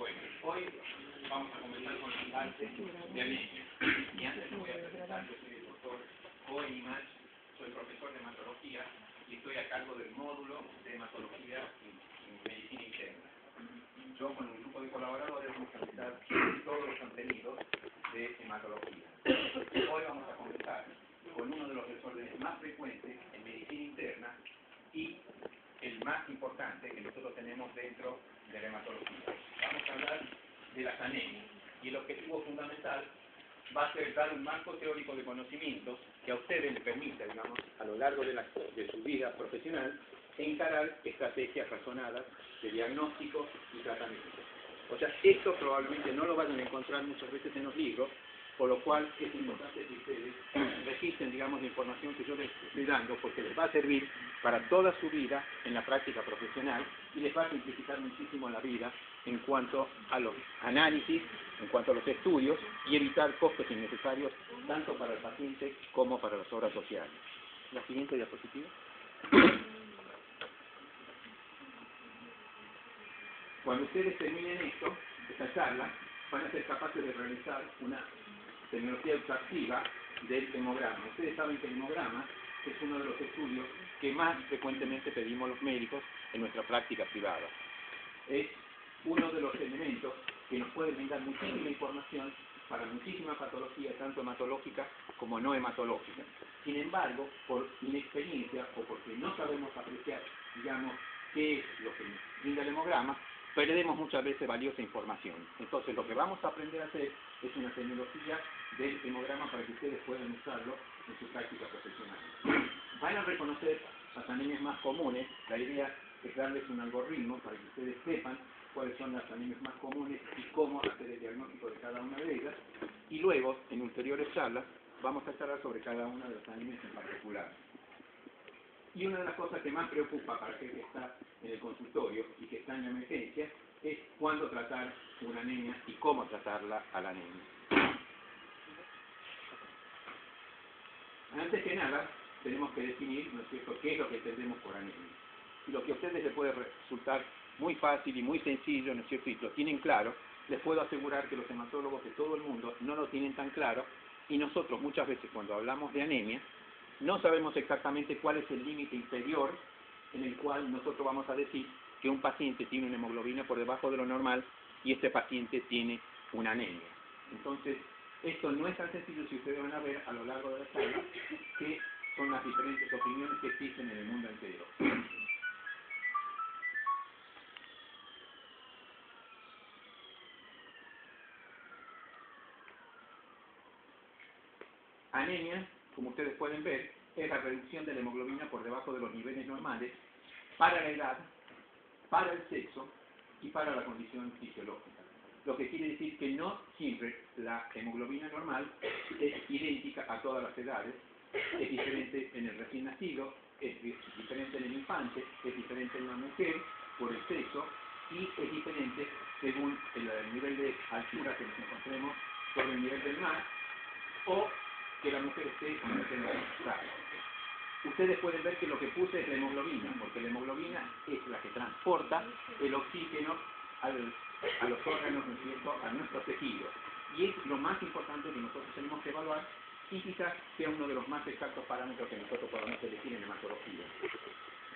Bueno, hoy vamos a comenzar con el arte de anemia. Y antes me voy a presentar, yo soy el doctor Joe Imach, soy profesor de hematología y estoy a cargo del módulo de hematología y medicina interna. Yo con un grupo de colaboradores vamos a presentar todos los contenidos de hematología. Hoy vamos a comenzar con uno de los desórdenes más frecuentes en medicina interna y el más importante que nosotros tenemos dentro de la hematología. Vamos a hablar de las anemias y el objetivo fundamental va a ser dar un marco teórico de conocimientos que a ustedes les permita, digamos, a lo largo de su vida profesional, encarar estrategias razonadas de diagnóstico y tratamiento. O sea, esto probablemente no lo vayan a encontrar muchas veces en los libros, por lo cual es importante que ustedes registren, digamos, la información que yo les estoy dando, porque les va a servir para toda su vida en la práctica profesional y les va a simplificar muchísimo la vida en cuanto a los análisis, en cuanto a los estudios y evitar costos innecesarios tanto para el paciente como para las obras sociales. La siguiente diapositiva. Cuando ustedes terminen esto, esta charla, van a ser capaces de realizar una tecnología extractiva del hemograma. Ustedes saben que el hemograma es uno de los estudios que más frecuentemente pedimos los médicos en nuestra práctica privada. Es uno de los elementos que nos puede brindar muchísima información para muchísima patología, tanto hematológica como no hematológica. Sin embargo, por inexperiencia o porque no sabemos apreciar, digamos, qué es lo que nos brinda el hemograma, perdemos muchas veces valiosa información. Entonces, lo que vamos a aprender a hacer es una tecnología del hemograma para que ustedes puedan usarlo en su práctica profesional. Van a reconocer las anemias más comunes. La idea es darles un algoritmo para que ustedes sepan cuáles son las anemias más comunes y cómo hacer el diagnóstico de cada una de ellas. Y luego, en ulteriores charlas, vamos a charlar sobre cada una de las anemias en particular. Y una de las cosas que más preocupa para aquel que está en el consultorio y que está en la emergencia es cuándo tratar una anemia y cómo tratarla a la anemia. Antes que nada, tenemos que definir, ¿no es cierto?, qué es lo que entendemos por anemia. Y lo que a ustedes les puede resultar muy fácil y muy sencillo, ¿no es cierto?, y lo tienen claro, les puedo asegurar que los hematólogos de todo el mundo no lo tienen tan claro, y nosotros muchas veces cuando hablamos de anemia, no sabemos exactamente cuál es el límite inferior en el cual nosotros vamos a decir que un paciente tiene una hemoglobina por debajo de lo normal y este paciente tiene una anemia. Entonces, esto no es tan sencillo si ustedes van a ver a lo largo de la charla que son las diferentes opiniones que existen en el mundo entero. Anemia, como ustedes pueden ver, es la reducción de la hemoglobina por debajo de los niveles normales para la edad, para el sexo y para la condición fisiológica. Lo que quiere decir que no siempre la hemoglobina normal es idéntica a todas las edades, es diferente en el recién nacido, es diferente en el infante, es diferente en la mujer por el sexo y es diferente según el nivel de altura que nos encontremos sobre el nivel del mar o que la mujer esté en la temperatura. Ustedes pueden ver que lo que puse es la hemoglobina, porque la hemoglobina es la que transporta el oxígeno a los órganos, ¿no es cierto?, a nuestros tejidos. Y es lo más importante que nosotros tenemos que evaluar y quizás sea uno de los más exactos parámetros que nosotros podamos elegir en hematología.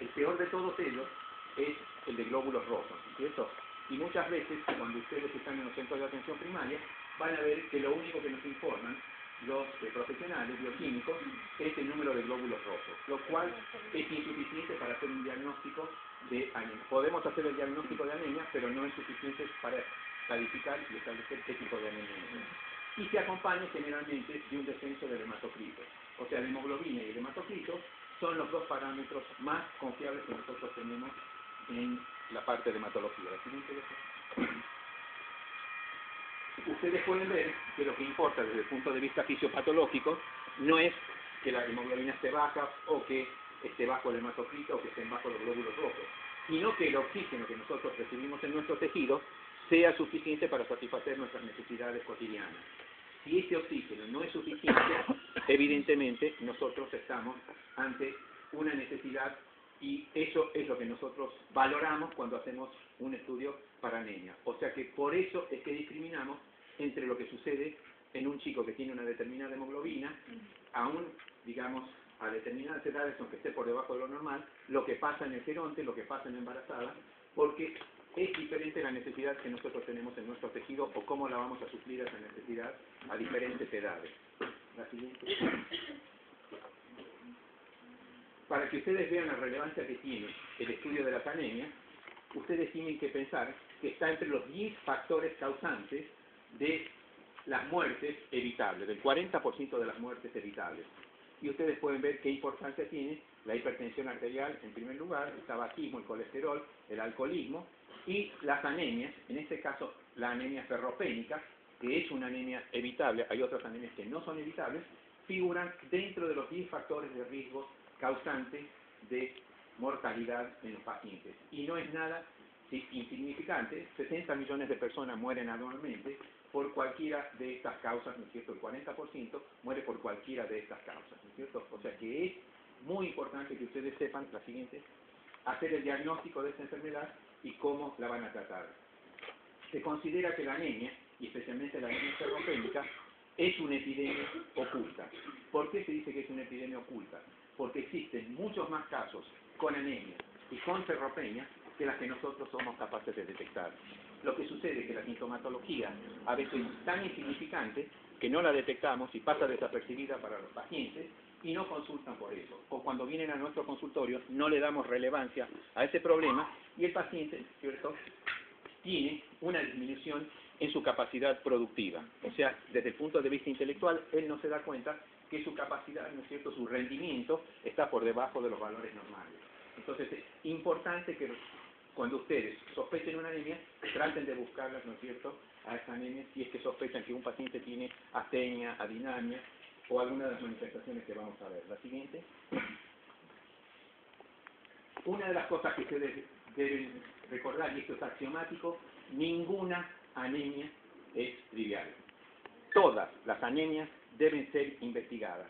El peor de todos ellos es el de glóbulos rojos, ¿no es cierto? Y muchas veces, cuando ustedes están en los centros de atención primaria, van a ver que lo único que nos informan los profesionales bioquímicos es el número de glóbulos rojos, lo cual es insuficiente para hacer un diagnóstico de anemia. Podemos hacer el diagnóstico de anemia, pero no es suficiente para calificar y establecer qué tipo de anemia es. Y se acompaña generalmente de un descenso del hematocrito. O sea, la hemoglobina y el hematocrito son los dos parámetros más confiables que nosotros tenemos en la parte de hematología. La siguiente, ustedes pueden ver que lo que importa desde el punto de vista fisiopatológico no es que la hemoglobina esté baja o que esté bajo el hematocrito o que estén bajo los glóbulos rojos, sino que el oxígeno que nosotros recibimos en nuestro tejido sea suficiente para satisfacer nuestras necesidades cotidianas. Si ese oxígeno no es suficiente, evidentemente nosotros estamos ante una necesidad Y eso es lo que nosotros valoramos cuando hacemos un estudio para anemia. O sea que por eso es que discriminamos entre lo que sucede en un chico que tiene una determinada hemoglobina, digamos, a determinadas edades, aunque esté por debajo de lo normal, lo que pasa en el geronte, lo que pasa en la embarazada, porque es diferente la necesidad que nosotros tenemos en nuestro tejido o cómo la vamos a suplir a esa necesidad a diferentes edades. La siguiente. Para que ustedes vean la relevancia que tiene el estudio de las anemias, ustedes tienen que pensar que está entre los 10 factores causantes de las muertes evitables, del 40% de las muertes evitables. Y ustedes pueden ver qué importancia tiene la hipertensión arterial en primer lugar, el tabaquismo, el colesterol, el alcoholismo y las anemias, en este caso la anemia ferropénica, que es una anemia evitable, hay otras anemias que no son evitables, figuran dentro de los 10 factores de riesgo causantes de mortalidad en los pacientes. Y no es nada insignificante, 60 millones de personas mueren anualmente por cualquiera de estas causas, ¿no es cierto? El 40% muere por cualquiera de estas causas, ¿no es cierto? O sea que es muy importante que ustedes sepan, la siguiente, hacer el diagnóstico de esta enfermedad y cómo la van a tratar. Se considera que la anemia, y especialmente la anemia ferropénica, es una epidemia oculta. ¿Por qué se dice que es una epidemia oculta? Porque existen muchos más casos con anemia y con ferropenia que las que nosotros somos capaces de detectar. Lo que sucede es que la sintomatología a veces es tan insignificante que no la detectamos y pasa desapercibida para los pacientes y no consultan por eso. O cuando vienen a nuestro consultorio no le damos relevancia a ese problema y el paciente, ¿cierto?, tiene una disminución en su capacidad productiva. O sea, desde el punto de vista intelectual, él no se da cuenta que su capacidad, ¿no es cierto?, su rendimiento está por debajo de los valores normales. Entonces, es importante que cuando ustedes sospechen una anemia, traten de buscarlas, ¿no es cierto?, a esa anemia si es que sospechan que un paciente tiene astenia, adinamia o alguna de las manifestaciones que vamos a ver. La siguiente. Una de las cosas que ustedes deben recordar, y esto es axiomático, ninguna anemia es trivial. Todas las anemias deben ser investigadas,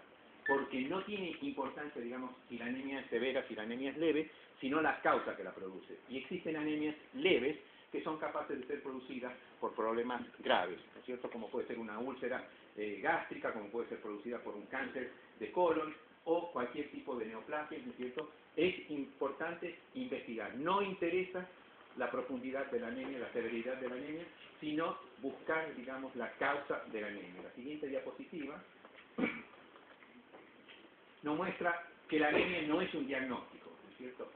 porque no tiene importancia, digamos, si la anemia es severa, si la anemia es leve, sino la causa que la produce. Y existen anemias leves que son capaces de ser producidas por problemas graves, ¿no es cierto?, como puede ser una úlcera gástrica, como puede ser producida por un cáncer de colon, o cualquier tipo de neoplasia, ¿no es cierto? Es importante investigar. No interesa la profundidad de la anemia, la severidad de la anemia, sino buscar, digamos, la causa de la anemia. La siguiente diapositiva nos muestra que la anemia no es un diagnóstico, ¿no es cierto?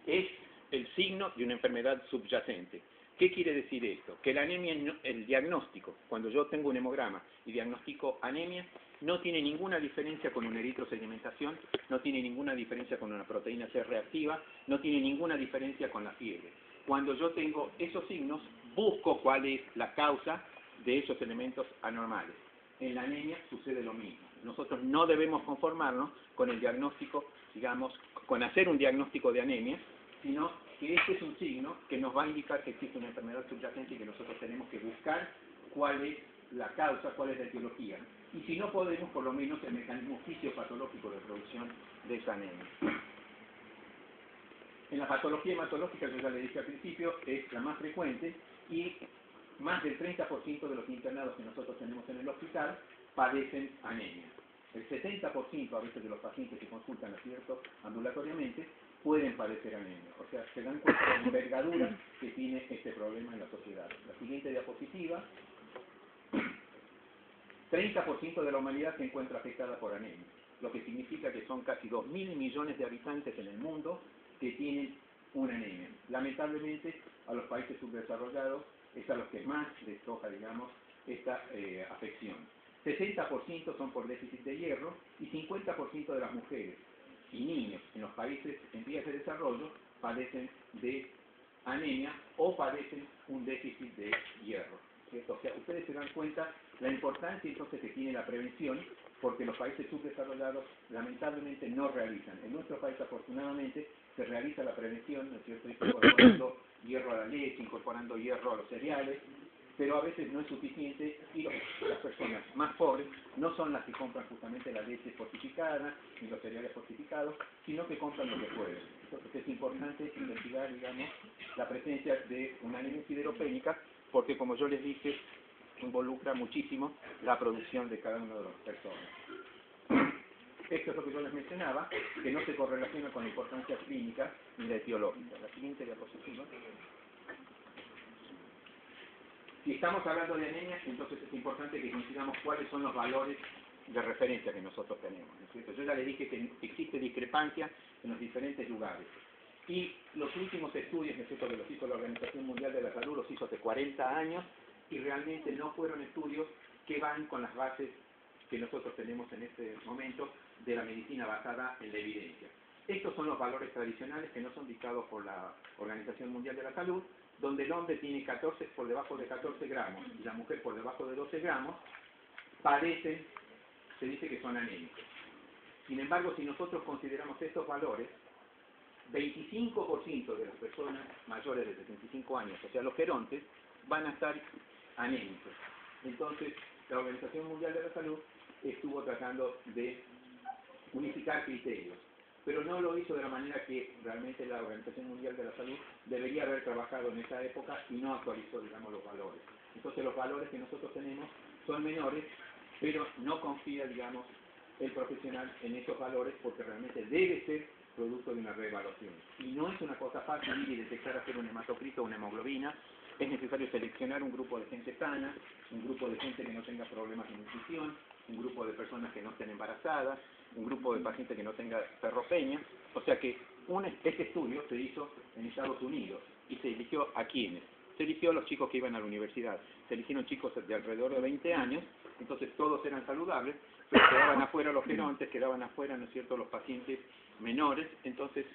Es el signo de una enfermedad subyacente. ¿Qué quiere decir esto? Que la anemia, el diagnóstico, cuando yo tengo un hemograma y diagnostico anemia, no tiene ninguna diferencia con una eritrosedimentación, no tiene ninguna diferencia con una proteína C reactiva, no tiene ninguna diferencia con la fiebre. Cuando yo tengo esos signos, busco cuál es la causa de esos elementos anormales. En la anemia sucede lo mismo. Nosotros no debemos conformarnos con el diagnóstico, digamos, con hacer un diagnóstico de anemia, sino que este es un signo que nos va a indicar que existe una enfermedad subyacente y que nosotros tenemos que buscar cuál es la causa, cuál es la etiología. Y si no podemos, por lo menos el mecanismo fisiopatológico de producción de esa anemia. En la patología hematológica, yo ya le dije al principio, es la más frecuente y más del 30% de los internados que nosotros tenemos en el hospital padecen anemia. El 70% a veces de los pacientes que consultan, ¿no es cierto?, ambulatoriamente, pueden padecer anemia. O sea, se dan cuenta de la envergadura que tiene este problema en la sociedad. La siguiente diapositiva. 30% de la humanidad se encuentra afectada por anemia, lo que significa que son casi 2.000 millones de habitantes en el mundo que tienen una anemia. Lamentablemente, a los países subdesarrollados es a los que más les toca, digamos, esta afección. 60% son por déficit de hierro y 50% de las mujeres y niños en los países en vías de desarrollo padecen de anemia o padecen un déficit de hierro, ¿cierto? O sea, ustedes se dan cuenta la importancia entonces que tiene la prevención, porque los países subdesarrollados lamentablemente no realizan. En nuestro país, afortunadamente, se realiza la prevención, ¿no es cierto?, incorporando hierro a la leche, incorporando hierro a los cereales, pero a veces no es suficiente y las personas más pobres no son las que compran justamente la leche fortificada ni los cereales fortificados, sino que compran lo que pueden. Entonces es importante investigar, digamos, la presencia de una anemia sideropénica, porque como yo les dije, involucra muchísimo la producción de cada una de las personas. Esto es lo que yo les mencionaba, que no se correlaciona con la importancia clínica ni la etiológica. La siguiente diapositiva. Si estamos hablando de anemia, entonces es importante que consideramos cuáles son los valores de referencia que nosotros tenemos, ¿no es cierto? Yo ya les dije que existe discrepancia en los diferentes lugares. Y los últimos estudios, ¿no es cierto?, que los hizo la Organización Mundial de la Salud, los hizo hace 40 años, y realmente no fueron estudios que van con las bases que nosotros tenemos en este momento de la medicina basada en la evidencia. Estos son los valores tradicionales que no son dictados por la Organización Mundial de la Salud, donde el hombre tiene 14 por debajo de 14 gramos y la mujer por debajo de 12 gramos, padecen, se dice que son anémicos. Sin embargo, si nosotros consideramos estos valores, 25% de las personas mayores de 65 años, o sea, los gerontes, van a estar anémicos. Entonces, la Organización Mundial de la Salud estuvo tratando de unificar criterios, pero no lo hizo de la manera que realmente la Organización Mundial de la Salud debería haber trabajado en esa época y no actualizó, digamos, los valores. Entonces los valores que nosotros tenemos son menores, pero no confía, digamos, el profesional en esos valores porque realmente debe ser producto de una reevaluación. Y no es una cosa fácil ir y detectar hacer un hematocrito o una hemoglobina. Es necesario seleccionar un grupo de gente sana, un grupo de gente que no tenga problemas de nutrición, un grupo de personas que no estén embarazadas, un grupo de pacientes que no tenga ferropenia. O sea que este estudio se hizo en Estados Unidos y se eligió a quiénes. Se eligió a los chicos que iban a la universidad. Se eligieron chicos de alrededor de 20 años, entonces todos eran saludables, pero quedaban afuera los gerontes, quedaban afuera, ¿no es cierto?, los pacientes menores. Entonces,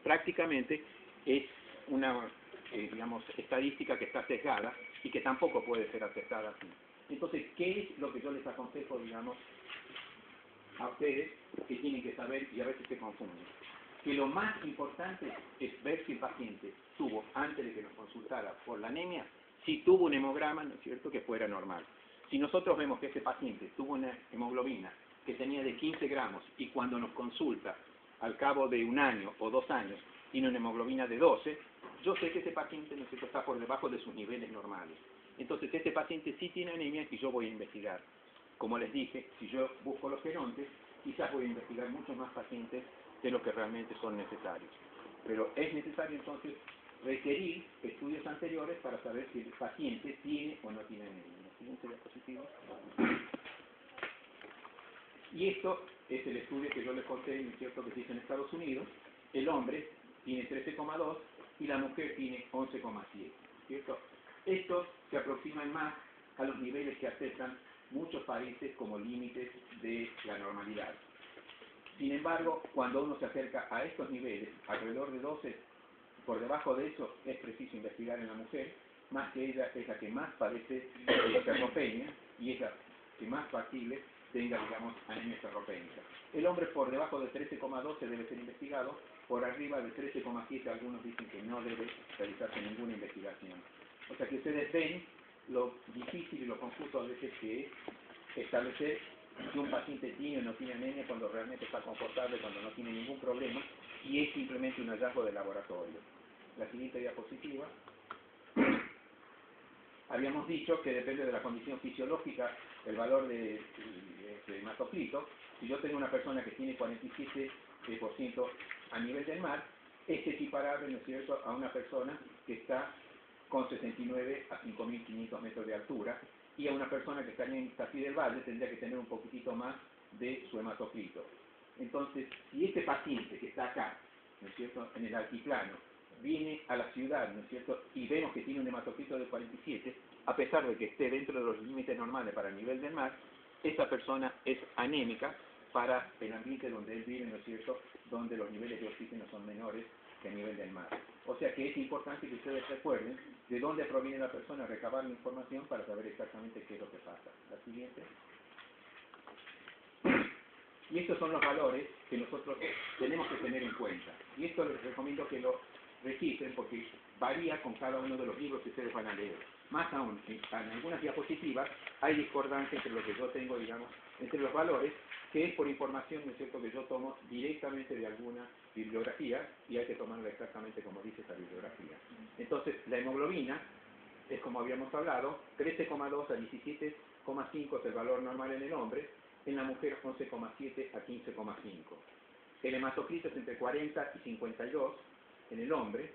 prácticamente es una digamos, estadística que está sesgada y que tampoco puede ser aceptada así. Entonces, ¿qué es lo que yo les aconsejo, digamos, a ustedes que tienen que saber y a veces se confunden? Que lo más importante es ver si el paciente tuvo, antes de que nos consultara por la anemia, si tuvo un hemograma, ¿no es cierto?, que fuera normal. Si nosotros vemos que ese paciente tuvo una hemoglobina que tenía de 15 gramos y cuando nos consulta al cabo de 1 año o 2 años tiene una hemoglobina de 12, yo sé que ese paciente, ¿no es cierto?, está por debajo de sus niveles normales. Entonces, este paciente sí tiene anemia y yo voy a investigar. Como les dije, si yo busco los gerontes, quizás voy a investigar muchos más pacientes de lo que realmente son necesarios. Pero es necesario entonces requerir estudios anteriores para saber si el paciente tiene o no tiene anemia. La siguiente diapositiva. Y esto es el estudio que yo les conté, ¿no es cierto?, que se hizo en Estados Unidos. El hombre tiene 13,2 y la mujer tiene 11,7, ¿cierto? Estos se aproximan más a los niveles que aceptan muchos países como límites de la normalidad. Sin embargo, cuando uno se acerca a estos niveles, alrededor de 12, por debajo de eso es preciso investigar en la mujer, más que ella es la que más padece de ferropenia y es la que más factible tenga, digamos, anemia ferropénica. El hombre por debajo de 13,12 debe ser investigado, por arriba de 13,7 algunos dicen que no debe realizarse ninguna investigación. O sea que ustedes ven lo difícil y lo confuso a veces que es establecer si un paciente tiene o no tiene anemia cuando realmente está confortable, cuando no tiene ningún problema, y es simplemente un hallazgo de laboratorio. La siguiente diapositiva. Habíamos dicho que depende de la condición fisiológica el valor de hematocrito. Si yo tengo una persona que tiene 47% a nivel del mar, es equiparable, ¿no es cierto?, a una persona que está con 69 a 5.500 metros de altura, y a una persona que está en Tafí del Valle tendría que tener un poquitito más de su hematocrito. Entonces, si este paciente que está acá, ¿no es cierto?, en el altiplano, viene a la ciudad, ¿no es cierto?, y vemos que tiene un hematocrito de 47, a pesar de que esté dentro de los límites normales para el nivel del mar, esa persona es anémica para el ambiente donde él vive, ¿no es cierto?, donde los niveles de oxígeno son menores que a nivel del mar. O sea que es importante que ustedes recuerden de dónde proviene la persona, recabar la información para saber exactamente qué es lo que pasa. La siguiente. Y estos son los valores que nosotros tenemos que tener en cuenta. Y esto les recomiendo que lo registren porque varía con cada uno de los libros que ustedes van a leer. Más aún, en algunas diapositivas hay discordancia entre lo que yo tengo, digamos, entre los valores, que es por información, ¿no es cierto?, que yo tomo directamente de alguna bibliografía y hay que tomarla exactamente como dice esa bibliografía. Entonces, la hemoglobina es, como habíamos hablado, 13,2 a 17,5 es el valor normal en el hombre, en la mujer 11,7 a 15,5. El hematocrito es entre 40 y 52 en el hombre,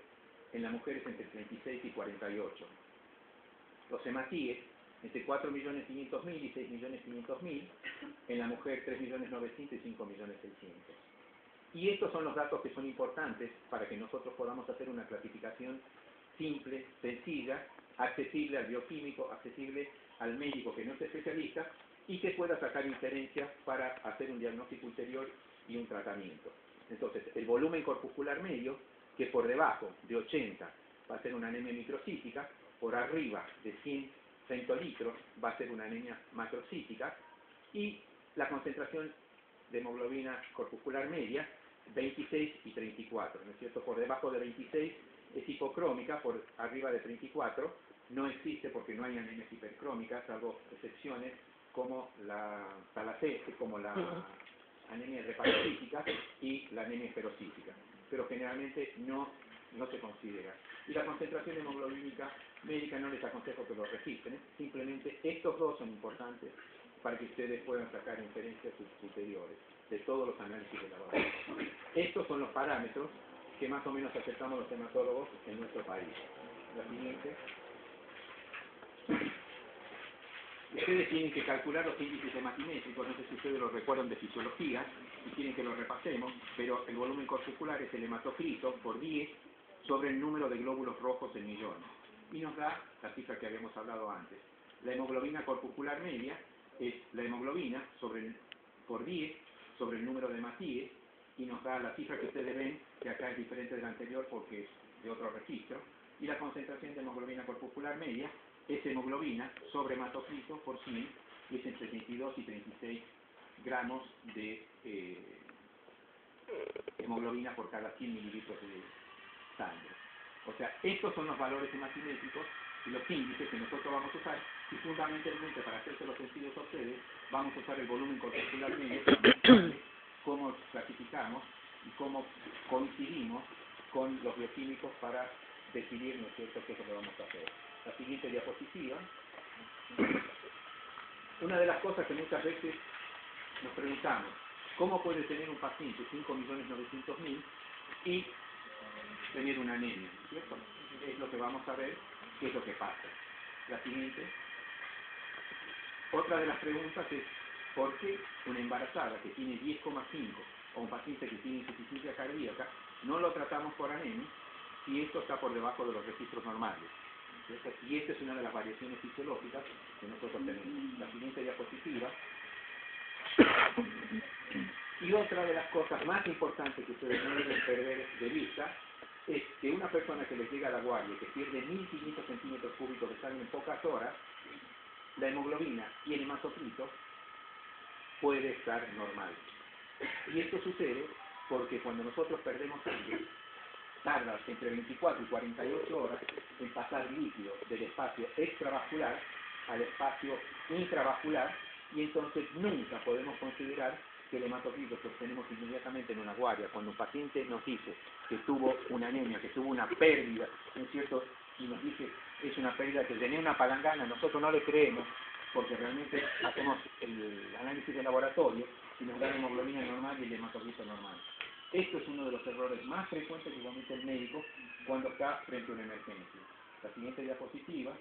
en la mujer es entre 36 y 48. Los hematíes, entre 4.500.000 y 6.500.000, en la mujer 3.900.000 y 5.600.000. Y estos son los datos que son importantes para que nosotros podamos hacer una clasificación simple, sencilla, accesible al bioquímico, accesible al médico que no es especialista y que pueda sacar inferencias para hacer un diagnóstico ulterior y un tratamiento. Entonces, el volumen corpuscular medio, que por debajo de 80 va a ser una anemia microcítica, por arriba de 100 centilitros va a ser una anemia macrocítica, y la concentración de hemoglobina corpuscular media, 26 y 34, ¿no es cierto? Por debajo de 26 es hipocrómica, por arriba de 34 no existe porque no hay anemias hipercrómicas, salvo excepciones como la talacésia, como la anemia hepatocítica y la anemia esferocítica, pero generalmente no se considera. Y la concentración hemoglobínica médica no les aconsejo que lo registren, simplemente estos dos son importantes para que ustedes puedan sacar inferencias ulteriores de todos los análisis de laboratorio. Estos son los parámetros que más o menos aceptamos los hematólogos en nuestro país. La siguiente. Ustedes tienen que calcular los índices hematimétricos, no sé si ustedes lo recuerdan de fisiología, y quieren que lo repasemos, pero el volumen corpuscular es el hematocrito por 10 sobre el número de glóbulos rojos en millones. Y nos da la cifra que habíamos hablado antes. La hemoglobina corpuscular media es la hemoglobina por 10 sobre el número de hematíes, y nos da la cifra que ustedes ven, que acá es diferente de la anterior porque es de otro registro, y la concentración de hemoglobina corpuscular media es hemoglobina sobre hematocrito por 100, y es entre 22 y 36 gramos de hemoglobina por cada 100 mililitros de sangre. O sea, estos son los valores hematimétricos y los índices que nosotros vamos a usar, y fundamentalmente para hacerse los sencillos a ustedes, vamos a usar el volumen corpuscular medio para mostrarles cómo clasificamos y cómo coincidimos con los bioquímicos para decidir, ¿no es cierto?, qué es lo que vamos a hacer. La siguiente diapositiva. Una de las cosas que muchas veces nos preguntamos, ¿cómo puede tener un paciente 5.900.000 y tener una anemia? ¿Cierto? Es lo que vamos a ver, qué es lo que pasa. La siguiente. Otra de las preguntas es, ¿por qué una embarazada que tiene 10,5 o un paciente que tiene insuficiencia cardíaca no lo tratamos por anemia si esto está por debajo de los registros normales? ¿Cierto? Y esta es una de las variaciones fisiológicas que nosotros tenemos. La siguiente diapositiva. Y otra de las cosas más importantes que ustedes no deben perder de vista es que una persona que les llega a la guardia y que pierde 1.500 centímetros cúbicos de sangre en pocas horas, la hemoglobina y el hematocrito puede estar normal. Y esto sucede porque cuando nosotros perdemos sangre, tarda entre 24 y 48 horas en pasar líquido del espacio extravascular al espacio intravascular, y entonces nunca podemos considerar que el hematocrito que obtenemos inmediatamente en una guardia, cuando un paciente nos dice que tuvo una anemia, que tuvo una pérdida, ¿no es cierto?, y nos dice es una pérdida que tenía una palangana, nosotros no le creemos, porque realmente hacemos el análisis de laboratorio y nos da la hemoglobina normal y el hematocrito normal. Esto es uno de los errores más frecuentes que comete el médico cuando está frente a una emergencia. La siguiente diapositiva.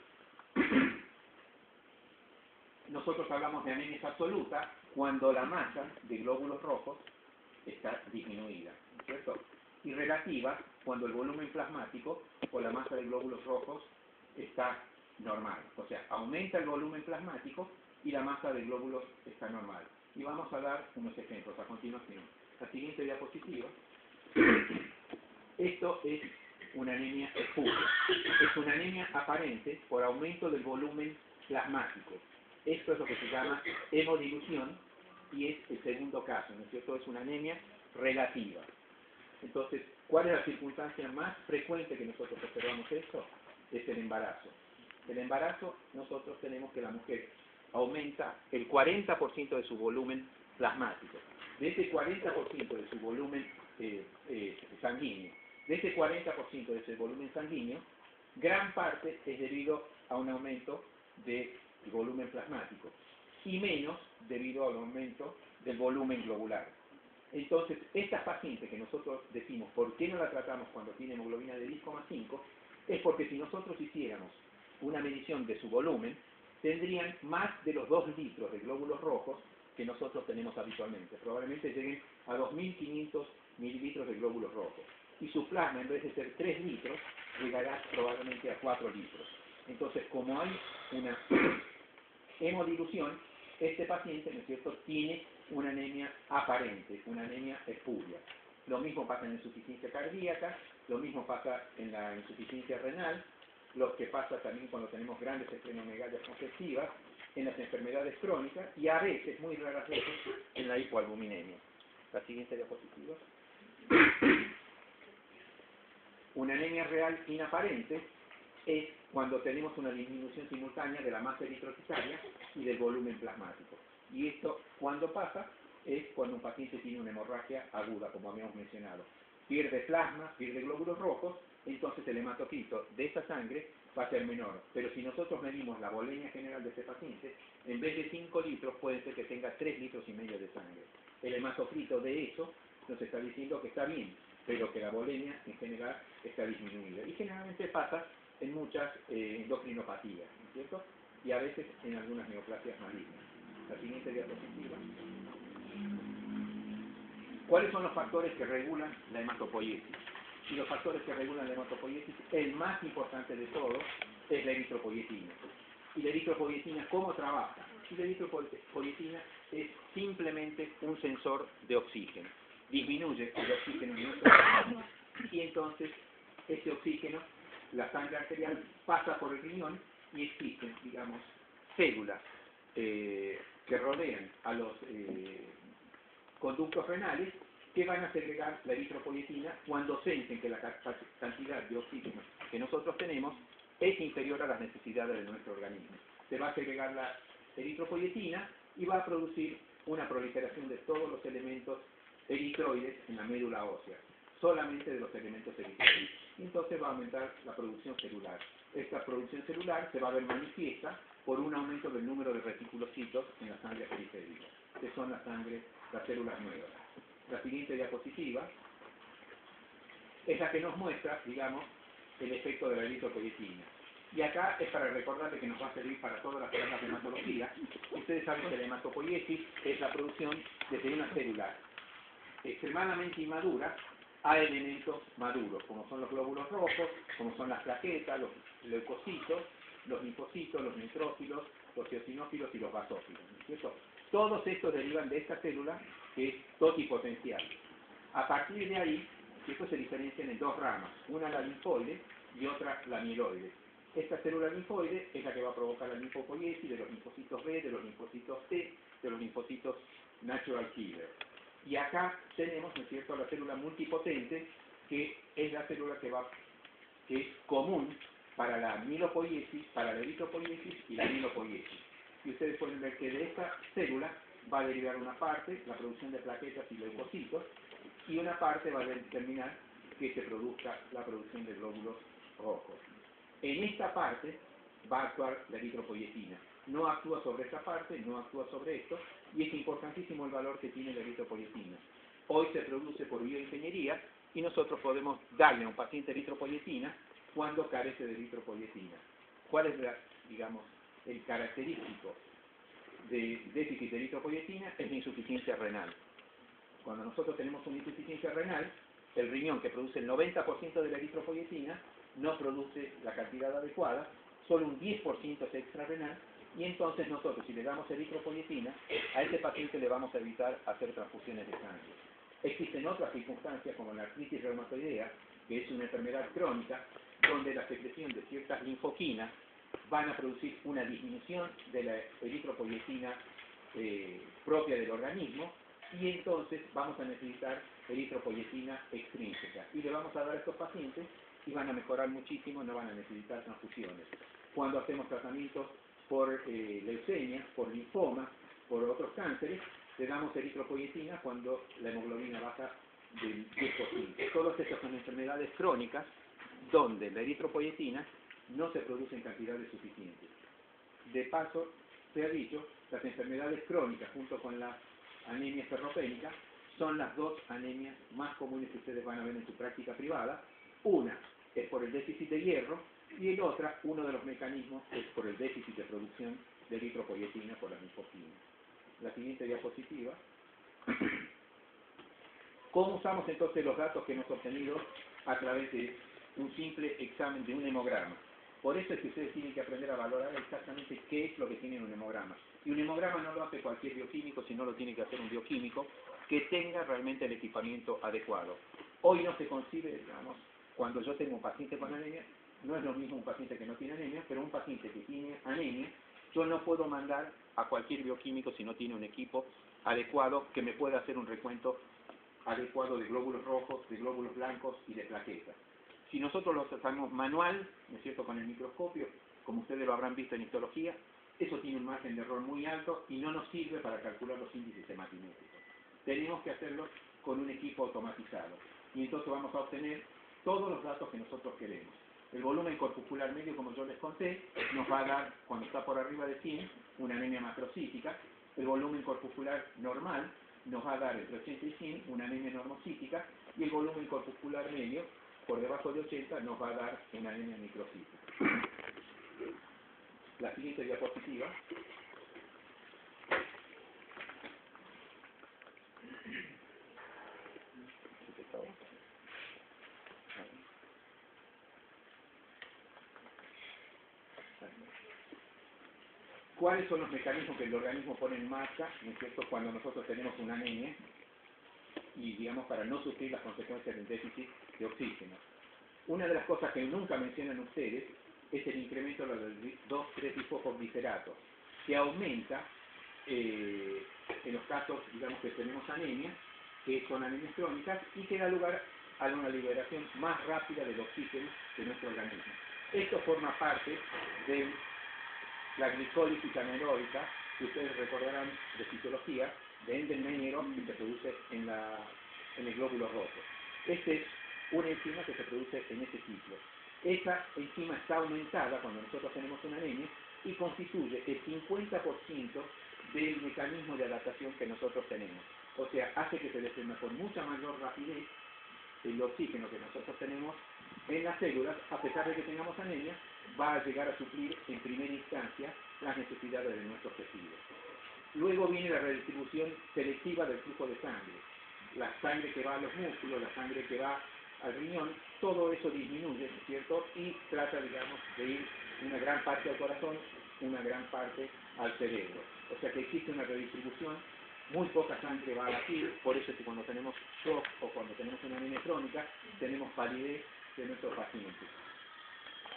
Nosotros hablamos de anemia absoluta cuando la masa de glóbulos rojos está disminuida, ¿no es cierto? Y relativa cuando el volumen plasmático o la masa de glóbulos rojos está normal. O sea, aumenta el volumen plasmático y la masa de glóbulos está normal. Y vamos a dar unos ejemplos a continuación. La siguiente diapositiva. Esto es una anemia espuria. Es una anemia aparente por aumento del volumen plasmático. Esto es lo que se llama hemodilución y es el segundo caso, ¿no es cierto? Es una anemia relativa. Entonces, ¿cuál es la circunstancia más frecuente que nosotros observamos esto? Es el embarazo. El embarazo, nosotros tenemos que la mujer aumenta el 40% de su volumen plasmático. De ese 40% de su volumen sanguíneo, de ese 40% de ese volumen sanguíneo, gran parte es debido a un aumento del volumen plasmático y menos debido al aumento del volumen globular. Entonces, estas pacientes que nosotros decimos, ¿por qué no la tratamos cuando tiene hemoglobina de 10,5? Es porque si nosotros hiciéramos una medición de su volumen, tendrían más de los 2 litros de glóbulos rojos que nosotros tenemos habitualmente. Probablemente lleguen a 2.500 mililitros de glóbulos rojos. Y su plasma, en vez de ser 3 litros, llegará probablemente a 4 litros. Entonces, como hay una hemodilución, este paciente, ¿no es cierto?, tiene una anemia aparente, una anemia espuria. Lo mismo pasa en la insuficiencia cardíaca, lo mismo pasa en la insuficiencia renal, lo que pasa también cuando tenemos grandes esplenomegalías congestivas, en las enfermedades crónicas y a veces, muy raras veces, en la hipoalbuminemia. La siguiente diapositiva. Una anemia real inaparente es cuando tenemos una disminución simultánea de la masa eritrocitaria y del volumen plasmático. Y esto, cuando pasa, es cuando un paciente tiene una hemorragia aguda, como habíamos mencionado. Pierde plasma, pierde glóbulos rojos, entonces el hematocrito de esa sangre va a ser menor. Pero si nosotros medimos la volemia general de ese paciente, en vez de 5 litros, puede ser que tenga 3 litros y medio de sangre. El hematocrito de eso nos está diciendo que está bien, pero que la volemia en general está disminuida. Y generalmente pasa en muchas endocrinopatías, ¿no es cierto? Y a veces en algunas neoplasias malignas. La siguiente diapositiva. ¿Cuáles son los factores que regulan la hematopoiesis? Y los factores que regulan la hematopoiesis, el más importante de todos es la eritropoietina. ¿Y la eritropoietina cómo trabaja? Y la eritropoietina es simplemente un sensor de oxígeno. Disminuye el oxígeno en nuestro organismo y entonces ese oxígeno, la sangre arterial, pasa por el riñón y existen, digamos, células que rodean a los conductos renales que van a segregar la eritropoietina cuando sienten que la cantidad de oxígeno que nosotros tenemos es inferior a las necesidades de nuestro organismo. Se va a segregar la eritropoietina y va a producir una proliferación de todos los elementos eritroides en la médula ósea, solamente de los elementos eritroides. Y entonces va a aumentar la producción celular. Esta producción celular se va a ver manifiesta por un aumento del número de reticulocitos en la sangre periférica, que son las células nuevas. La siguiente diapositiva es la que nos muestra, digamos, el efecto de la eritropoietina. Y acá es para recordarle que nos va a servir para todas las pruebas de hematología. Ustedes saben que la hematopoiesis es la producción desde una célula extremadamente inmadura a elementos maduros, como son los glóbulos rojos, como son las plaquetas, los leucocitos, los linfocitos, los neutrófilos, los eosinófilos y los basófilos, ¿no es cierto? Todos estos derivan de esta célula que es totipotencial. A partir de ahí, estos se diferencian en dos ramas, una la linfoide y otra la mieloide. Esta célula linfoide es la que va a provocar la linfopoiesis de los linfocitos B, de los linfocitos T, de los linfocitos natural killer. Y acá tenemos, ¿no es cierto?, la célula multipotente, que es la célula que es común para la mielopoiesis, para la eritropoiesis y la mielopoiesis. Y ustedes pueden ver que de esta célula va a derivar una parte, la producción de plaquetas y leucocitos, y una parte va a determinar que se produzca la producción de glóbulos rojos. En esta parte va a actuar la eritropoietina. No actúa sobre esta parte, no actúa sobre esto, y es importantísimo el valor que tiene la eritropoietina. Hoy se produce por bioingeniería y nosotros podemos darle a un paciente eritropoietina cuando carece de eritropoietina. ¿Cuál es, digamos, el característico de déficit de eritropoietina? Es la insuficiencia renal. Cuando nosotros tenemos una insuficiencia renal, el riñón, que produce el 90% de la eritropoietina, no produce la cantidad adecuada, solo un 10% es extrarrenal, y entonces nosotros, si le damos eritropoietina, a ese paciente le vamos a evitar hacer transfusiones de sangre. Existen otras circunstancias, como la artritis reumatoidea, que es una enfermedad crónica, donde la secreción de ciertas linfoquinas van a producir una disminución de la eritropoietina propia del organismo, y entonces vamos a necesitar eritropoyetina extrínseca. Y le vamos a dar a estos pacientes y van a mejorar muchísimo, no van a necesitar transfusiones. Cuando hacemos tratamientos por leucemia, por linfoma, por otros cánceres, le damos eritropoyetina cuando la hemoglobina baja del 10%. Todas estas son enfermedades crónicas donde la eritropoyetina no se produce en cantidades suficientes. De paso, se ha dicho, las enfermedades crónicas junto con la anemia ferropénica son las dos anemias más comunes que ustedes van a ver en su práctica privada. Una es por el déficit de hierro y el otra, uno de los mecanismos, es por el déficit de producción de eritropoyetina por la linfopenia. La siguiente diapositiva. ¿Cómo usamos entonces los datos que hemos obtenido a través de un simple examen de un hemograma? Por eso es que ustedes tienen que aprender a valorar exactamente qué es lo que tiene un hemograma. Y un hemograma no lo hace cualquier bioquímico, sino lo tiene que hacer un bioquímico que tenga realmente el equipamiento adecuado. Hoy no se concibe, digamos, cuando yo tengo un paciente con anemia, no es lo mismo un paciente que no tiene anemia, pero un paciente que tiene anemia, yo no puedo mandar a cualquier bioquímico si no tiene un equipo adecuado que me pueda hacer un recuento adecuado de glóbulos rojos, de glóbulos blancos y de plaquetas. Si nosotros lo hacemos manual, ¿no es cierto?, con el microscopio, como ustedes lo habrán visto en histología, eso tiene un margen de error muy alto y no nos sirve para calcular los índices hematimétricos. Tenemos que hacerlo con un equipo automatizado. Y entonces vamos a obtener todos los datos que nosotros queremos. El volumen corpuscular medio, como yo les conté, nos va a dar, cuando está por arriba de 100, una anemia macrocítica. El volumen corpuscular normal nos va a dar entre 80 y 100 una anemia normocítica, y el volumen corpuscular medio, por debajo de 80, nos va a dar una anemia microcítica. La siguiente diapositiva. ¿Cuáles son los mecanismos que el organismo pone en marcha, ¿no es cierto?, cuando nosotros tenemos una anemia y, digamos, para no sufrir las consecuencias del déficit de oxígeno? Una de las cosas que nunca mencionan ustedes es el incremento de los 2,3-bisfosfoglicerato, que aumenta en los casos, digamos, que tenemos anemia, que son anemias crónicas, y que da lugar a una liberación más rápida del oxígeno de nuestro organismo. Esto forma parte de la glicólisis anaeróbica, que ustedes recordarán de fisiología, de Enden-Menierow, que se produce en el glóbulo rojo. Este es una enzima que se produce en ese ciclo. Esa enzima está aumentada cuando nosotros tenemos una anemia y constituye el 50% del mecanismo de adaptación que nosotros tenemos. O sea, hace que se desprenda con mucha mayor rapidez el oxígeno que nosotros tenemos en las células, a pesar de que tengamos anemia, va a llegar a suplir en primera instancia las necesidades de nuestros tejidos. Luego viene la redistribución selectiva del flujo de sangre. La sangre que va a los músculos, la sangre que va al riñón, todo eso disminuye, ¿no es cierto? Y trata, digamos, de ir una gran parte al corazón, una gran parte al cerebro. O sea que existe una redistribución, muy poca sangre va a la piel, por eso es que cuando tenemos shock o cuando tenemos una anemia crónica, tenemos palidez de nuestros pacientes.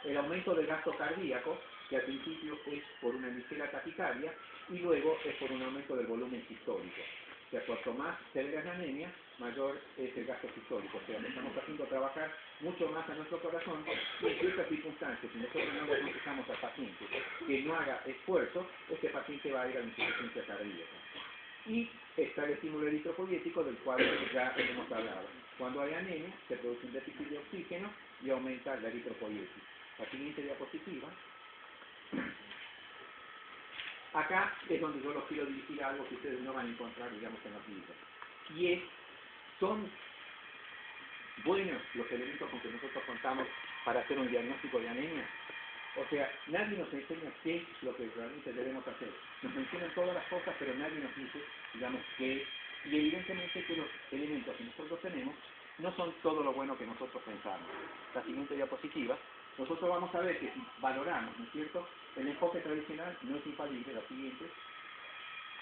El aumento del gasto cardíaco, que al principio es por una ligera taquicardia, y luego es por un aumento del volumen sistólico. O sea, cuanto más severa es la anemia, mayor es el gasto sistólico. O sea, le estamos haciendo trabajar mucho más a nuestro corazón, y en ciertas circunstancias, si nosotros no le aconsejamos al paciente que no haga esfuerzo, este paciente va a ir a la insuficiencia cardíaca. Y está el estímulo eritropoyético, del cual ya hemos hablado. Cuando hay anemia, se produce un déficit de oxígeno y aumenta la eritropoyesis. La siguiente diapositiva. Acá es donde yo los quiero dirigir a algo que ustedes no van a encontrar, digamos, en los libros. Y es, ¿son buenos los elementos con que nosotros contamos para hacer un diagnóstico de anemia? O sea, nadie nos enseña qué es lo que realmente debemos hacer. Nos mencionan todas las cosas, pero nadie nos dice, digamos, qué es. Y evidentemente que los elementos que nosotros tenemos no son todo lo bueno que nosotros pensamos. La siguiente diapositiva. Nosotros vamos a ver que si valoramos, ¿no es cierto?, el enfoque tradicional no es infalible, la siguiente.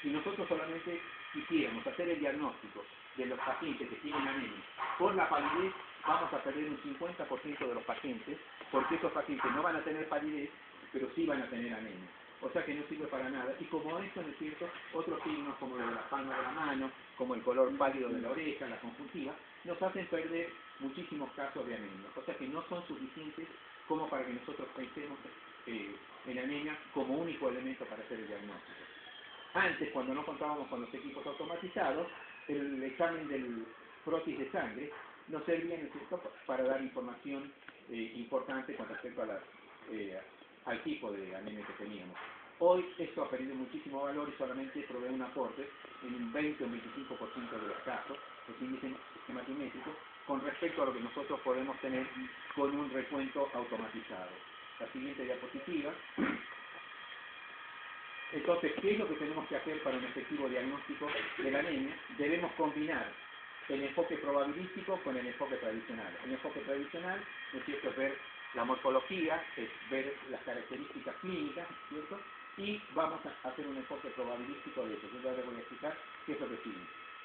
Si nosotros solamente quisiéramos hacer el diagnóstico de los pacientes que tienen anemia por la palidez, vamos a perder un 50% de los pacientes, porque esos pacientes no van a tener palidez, pero sí van a tener anemia. o sea que no sirve para nada. Y como esto, ¿no es cierto?, otros signos como el de la palma de la mano, como el color pálido de la oreja, la conjuntiva, nos hacen perder muchísimos casos de anemia, o sea que no son suficientes como para que nosotros pensemos en anemia como único elemento para hacer el diagnóstico. Antes, cuando no contábamos con los equipos automatizados, el examen del frotis de sangre nos servía, ¿no es cierto?, para dar información importante con respecto a al tipo de anemia que teníamos. Hoy esto ha perdido muchísimo valor y solamente provee un aporte en un 20 o 25% de los casos, los índices hematimétricos, con respecto a lo que nosotros podemos tener con un recuento automatizado. La siguiente diapositiva. Entonces, ¿qué es lo que tenemos que hacer para un efectivo diagnóstico de la anemia? Debemos combinar el enfoque probabilístico con el enfoque tradicional. El enfoque tradicional, ¿no es cierto?, es ver la morfología, es ver las características clínicas, ¿cierto? Y vamos a hacer un enfoque probabilístico de eso. Yo ya les voy a explicar qué es lo que sigue.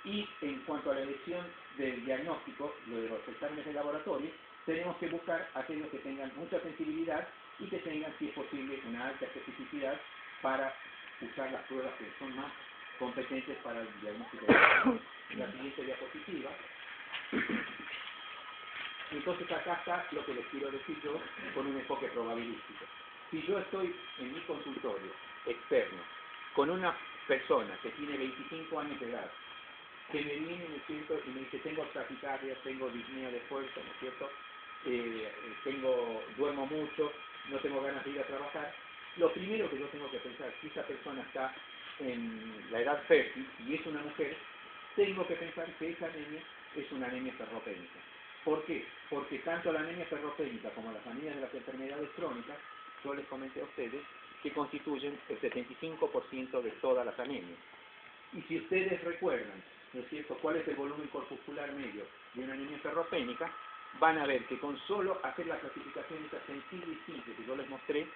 Y en cuanto a la elección del diagnóstico, lo de los exámenes de laboratorio, tenemos que buscar aquellos que tengan mucha sensibilidad y que tengan, si es posible, una alta especificidad para usar las pruebas que son más competentes para el diagnóstico de la anemia. En la siguiente diapositiva. Entonces acá está lo que les quiero decir yo con un enfoque probabilístico. Si yo estoy en mi consultorio externo con una persona que tiene 25 años de edad, que me viene, ¿no es cierto?, y me dice, tengo taquicardia, tengo disnea de fuerza, ¿no es cierto?, duermo mucho, no tengo ganas de ir a trabajar, lo primero que yo tengo que pensar, si esa persona está en la edad fértil y es una mujer, tengo que pensar que esa anemia es una anemia ferropénica. ¿Por qué? Porque tanto la anemia ferropénica como las anemias de las enfermedades crónicas, yo les comenté a ustedes, que constituyen el 75% de todas las anemias. Y si ustedes recuerdan, ¿no es cierto?, cuál es el volumen corpuscular medio de una anemia ferropénica, van a ver que con solo hacer la clasificación esa sensible y simple que yo les mostré,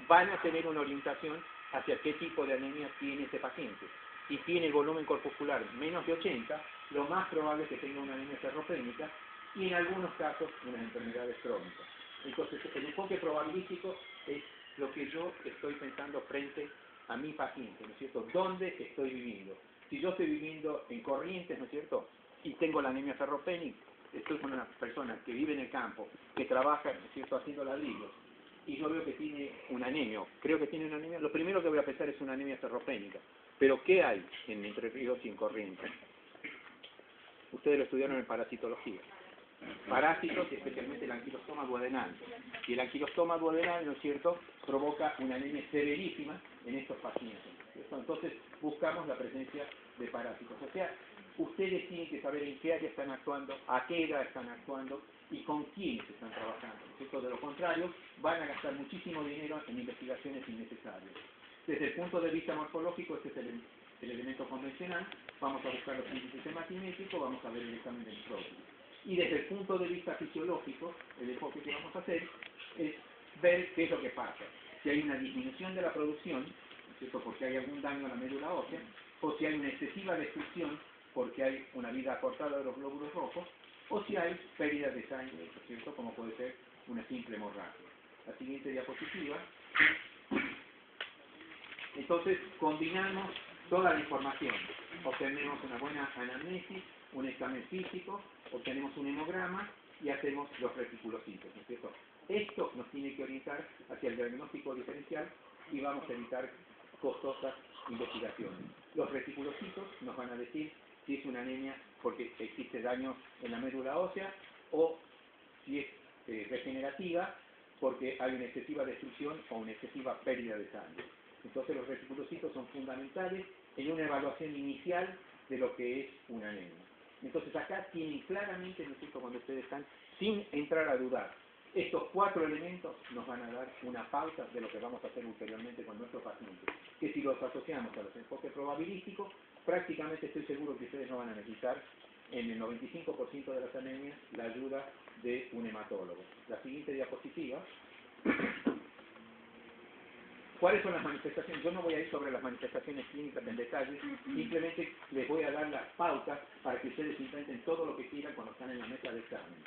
van a tener una orientación hacia qué tipo de anemia tiene ese paciente. Si tiene el volumen corpuscular menos de 80, lo más probable es que tenga una anemia ferropénica y en algunos casos unas enfermedades crónicas. Entonces, el enfoque probabilístico es lo que yo estoy pensando frente a mi paciente, ¿no es cierto? ¿Dónde estoy viviendo? Si yo estoy viviendo en Corrientes, ¿no es cierto?, y tengo la anemia ferropénica, estoy con una persona que vive en el campo, que trabaja, ¿no es cierto?, haciendo ladrillos, y yo veo que tiene una anemia, creo que tiene una anemia, lo primero que voy a pensar es una anemia ferropénica. Pero ¿qué hay en Entre Ríos y en Corrientes? Ustedes lo estudiaron en parasitología. Parásitos, y especialmente el anquilostoma duodenal. Y el anquilostoma duodenal, ¿no es cierto?, provoca una anemia severísima en estos pacientes, ¿cierto? Entonces buscamos la presencia de parásitos. O sea, ustedes tienen que saber en qué área están actuando, a qué edad están actuando y con quiénes están trabajando, ¿cierto? De lo contrario, van a gastar muchísimo dinero en investigaciones innecesarias. Desde el punto de vista morfológico, este es el elemento convencional. Vamos a buscar los índices hematimétricos, vamos a ver el examen del frotis. Y desde el punto de vista fisiológico, el enfoque que vamos a hacer es ver qué es lo que pasa. Si hay una disminución de la producción, ¿no es cierto?, porque hay algún daño a la médula ósea, o si hay una excesiva destrucción porque hay una vida acortada de los glóbulos rojos, o si hay pérdida de sangre, ¿no es cierto?, como puede ser una simple hemorragia. La siguiente diapositiva. Entonces, combinamos toda la información. Obtenemos una buena anamnesis, un examen físico, obtenemos un hemograma y hacemos los reticulocitos, ¿no es cierto? Esto nos tiene que orientar hacia el diagnóstico diferencial y vamos a evitar costosas investigaciones. Los reticulocitos nos van a decir si es una anemia porque existe daño en la médula ósea o si es regenerativa porque hay una excesiva destrucción o una excesiva pérdida de sangre. Entonces los reticulocitos son fundamentales en una evaluación inicial de lo que es una anemia. Entonces acá tienen claramente, ¿no es cierto?, cuando ustedes están, sin entrar a dudar, estos 4 elementos nos van a dar una pauta de lo que vamos a hacer ulteriormente con nuestros pacientes, que si los asociamos a los enfoques probabilísticos, prácticamente estoy seguro que ustedes no van a necesitar en el 95% de las anemias la ayuda de un hematólogo. La siguiente diapositiva. ¿Cuáles son las manifestaciones? Yo no voy a ir sobre las manifestaciones clínicas en detalle, simplemente les voy a dar las pautas para que ustedes intenten todo lo que quieran cuando están en la mesa de examen.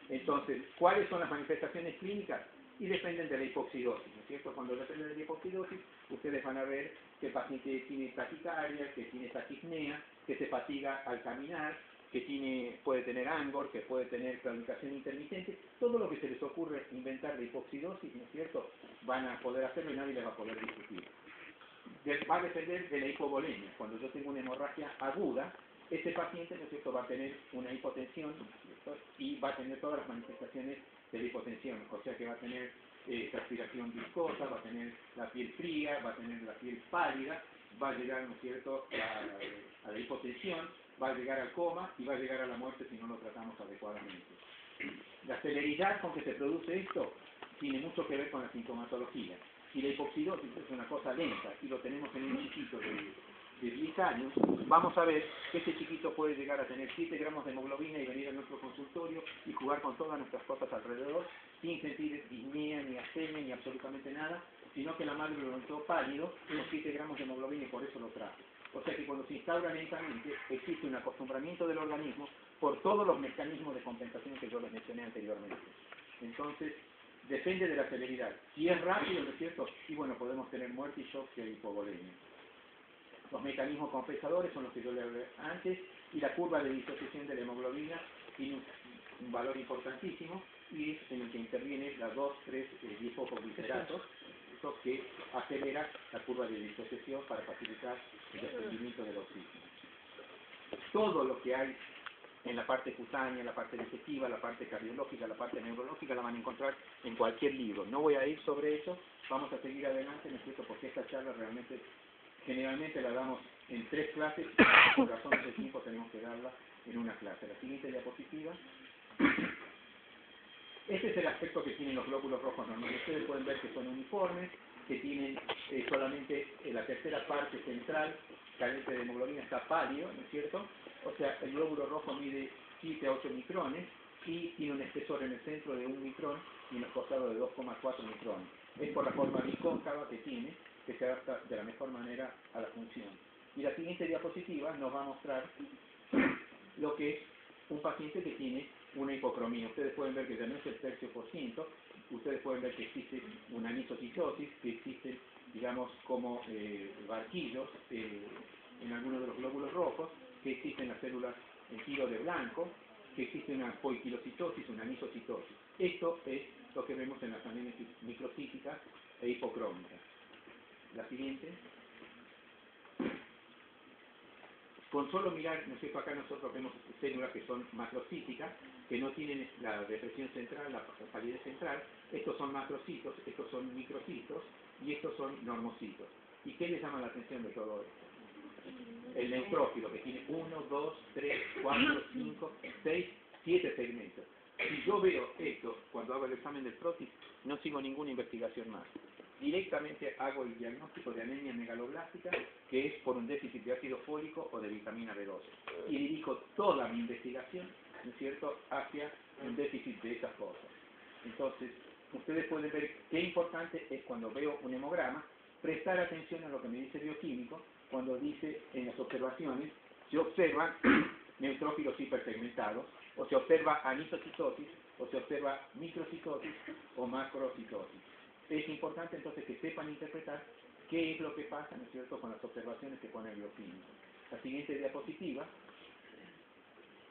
Entonces, ¿cuáles son las manifestaciones clínicas? y dependen de la hipoxidosis, ¿no es cierto? Cuando dependen de la hipoxidosis, ustedes van a ver que el paciente tiene taquicardia, que tiene taquipnea, que se fatiga al caminar, que puede tener angor, que puede tener claudicación intermitente, todo lo que se les ocurre inventar de hipoxidosis, ¿no es cierto?, van a poder hacerlo y nadie les va a poder discutir. Va a depender de la hipovolemia. Cuando yo tengo una hemorragia aguda, ese paciente, ¿no es cierto?, va a tener una hipotensión, ¿no es cierto?, y va a tener todas las manifestaciones de la hipotensión, o sea que va a tener transpiración viscosa, va a tener la piel fría, va a tener la piel pálida, va a llegar, ¿no es cierto?, a la hipotensión, va a llegar al coma y va a llegar a la muerte si no lo tratamos adecuadamente. La celeridad con que se produce esto tiene mucho que ver con la sintomatología. Si la hipoxidosis es una cosa lenta y lo tenemos en un chiquito de 10 años, vamos a ver que ese chiquito puede llegar a tener 7 gramos de hemoglobina y venir a nuestro consultorio y jugar con todas nuestras cosas alrededor, sin sentir disnea, ni astenia, ni absolutamente nada, sino que la madre lo notó pálido, con 7 gramos de hemoglobina y por eso lo trajo. O sea que cuando se instaura lentamente, existe un acostumbramiento del organismo por todos los mecanismos de compensación que yo les mencioné anteriormente. Entonces, depende de la celeridad. Si es rápido, ¿no es cierto? Y bueno, podemos tener muerte y shock de hipovolemia. Los mecanismos compensadores son los que yo le hablé antes, y la curva de disociación de la hemoglobina tiene un valor importantísimo, y es en el que interviene la 2,3-difosfogliceratos, que acelera la curva de disociación para facilitar el desprendimiento del oxígeno. Todo lo que hay en la parte cutánea, la parte digestiva, la parte cardiológica, la parte neurológica, la van a encontrar en cualquier libro. No voy a ir sobre eso, vamos a seguir adelante, ¿no es cierto?, porque esta charla realmente, generalmente la damos en 3 clases, y por razones de tiempo tenemos que darla en una clase. La siguiente diapositiva. Este es el aspecto que tienen los glóbulos rojos normales. Ustedes pueden ver que son uniformes, que tienen solamente la tercera parte central, carente de hemoglobina, está pálido, ¿no es cierto? O sea, el glóbulo rojo mide 7 a 8 micrones y tiene un espesor en el centro de 1 micrón y en los costados de 2,4 micrones. Es por la forma bicóncava que tiene, que se adapta de la mejor manera a la función. Y la siguiente diapositiva nos va a mostrar lo que es un paciente que tiene una hipocromía. Ustedes pueden ver que ya no es el 1/3%, ustedes pueden ver que existe una anisocitosis, que existen, digamos, como barquillos en algunos de los glóbulos rojos, que existen las células en tiro de blanco, que existe una poiquilocitosis, una anisocitosis. Esto es lo que vemos en las anemias microcíticas e hipocrómicas. La siguiente. Con solo mirar, ¿no es cierto?, acá nosotros vemos células que son macrocíticas, que no tienen la depresión central, la palidez central. Estos son macrocitos, estos son microcitos y estos son normocitos. ¿Y qué les llama la atención de todo esto? El neutrófilo, que tiene 1, 2, 3, 4, 5, 6, 7 segmentos. Si yo veo esto cuando hago el examen del prótis, no sigo ninguna investigación más. Directamente hago el diagnóstico de anemia megaloblástica, que es por un déficit de ácido fólico o de vitamina B12. Y dirijo toda mi investigación, ¿no es cierto?, hacia un déficit de esas cosas. Entonces, ustedes pueden ver qué importante es cuando veo un hemograma, prestar atención a lo que me dice el bioquímico, cuando dice en las observaciones, se observan neutrófilos hipersegmentados, o se observa anisocitosis, o se observa microcitosis o macrocitosis. Es importante entonces que sepan interpretar qué es lo que pasa, ¿no es cierto?, con las observaciones que pone el bioquímico. La siguiente diapositiva.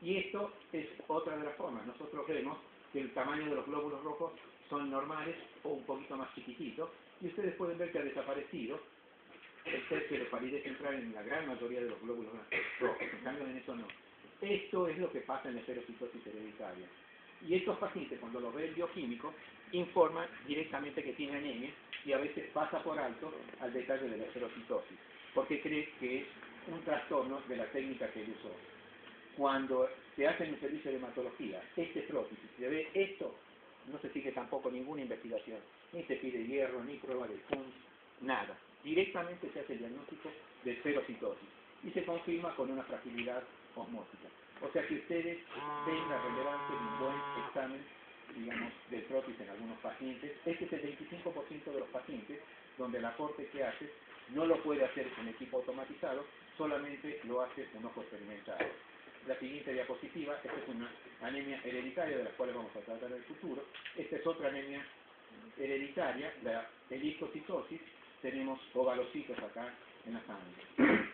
Y esto es otra de las formas. Nosotros vemos que el tamaño de los glóbulos rojos son normales o un poquito más chiquititos, y ustedes pueden ver que ha desaparecido el tercio de palidez central en la gran mayoría de los glóbulos rojos. En cambio, en eso no. Esto es lo que pasa en la esferocitosis hereditaria. Y estos pacientes, cuando los ve el bioquímico, informan directamente que tiene anemia y a veces pasa por alto al detalle de la esferocitosis, porque cree que es un trastorno de la técnica que él usó. Cuando se hace en el servicio de hematología este prótesis, se ve esto, no se sigue tampoco ninguna investigación, ni se pide hierro, ni prueba de Kunz, nada. Directamente se hace el diagnóstico de esferocitosis y se confirma con una fragilidad osmótica. O sea que ustedes ven la relevancia de un buen examen, digamos, del prótesis en algunos pacientes. Este es el 25% de los pacientes donde el aporte que hace no lo puede hacer un equipo automatizado, solamente lo hace un ojo experimentado. La siguiente diapositiva, esta es una anemia hereditaria de la cual vamos a tratar en el futuro. Esta es otra anemia hereditaria, la ericocitosis, tenemos ovalocitos acá en la sangre.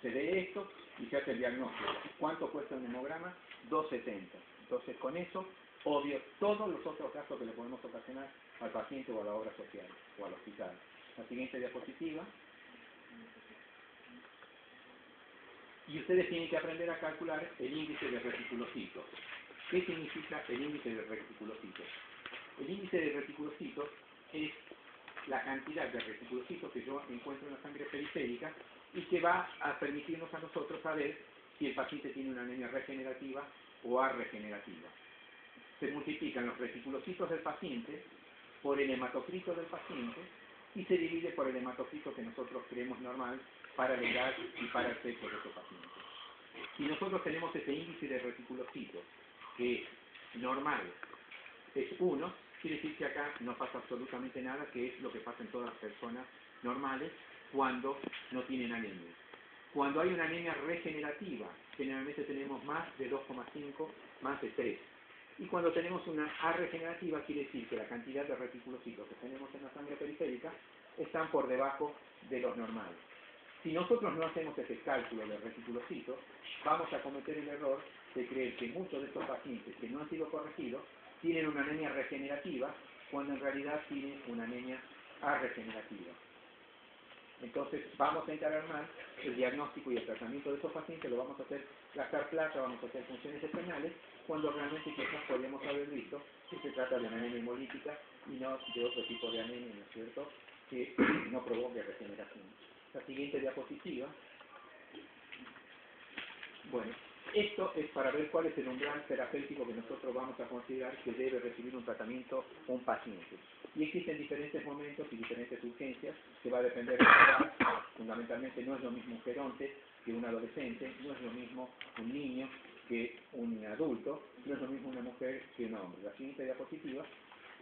Se ve esto y se hace el diagnóstico. ¿Cuánto cuesta un hemograma? 2,70. Entonces, con eso, obvio, todos los otros gastos que le podemos ocasionar al paciente o a la obra social o al hospital. La siguiente diapositiva. Y ustedes tienen que aprender a calcular el índice de reticulocitos. ¿Qué significa el índice de reticulocitos? El índice de reticulocitos es la cantidad de reticulocitos que yo encuentro en la sangre periférica y que va a permitirnos a nosotros saber si el paciente tiene una anemia regenerativa o arregenerativa. Se multiplican los reticulocitos del paciente por el hematocrito del paciente y se divide por el hematocrito que nosotros creemos normal para la edad y para el sexo de estos pacientes. Si nosotros tenemos ese índice de reticulocitos que normal es 1, quiere decir que acá no pasa absolutamente nada, que es lo que pasa en todas las personas normales cuando no tienen anemia. Cuando hay una anemia regenerativa, generalmente tenemos más de 2,5, más de 3. Y cuando tenemos una arregenerativa, quiere decir que la cantidad de reticulocitos que tenemos en la sangre periférica están por debajo de los normales. Si nosotros no hacemos ese cálculo de reticulocitos, vamos a cometer el error de creer que muchos de estos pacientes que no han sido corregidos tienen una anemia regenerativa, cuando en realidad tienen una anemia arregenerativa. Entonces vamos a encarar mal el diagnóstico y el tratamiento de estos pacientes, lo vamos a hacer gastar plata, vamos a hacer funciones externales, cuando realmente quizás podríamos haber visto que se trata de una anemia hemolítica y no de otro tipo de anemia, ¿no es cierto?, que no provoque regeneración. La siguiente diapositiva. Bueno, esto es para ver cuál es el umbral terapéutico que nosotros vamos a considerar que debe recibir un tratamiento un paciente. Y existen diferentes momentos y diferentes urgencias que va a depender de la edad. Fundamentalmente no es lo mismo un geronte que un adolescente, no es lo mismo un niño que un adulto, no es lo mismo una mujer que un hombre. La siguiente diapositiva,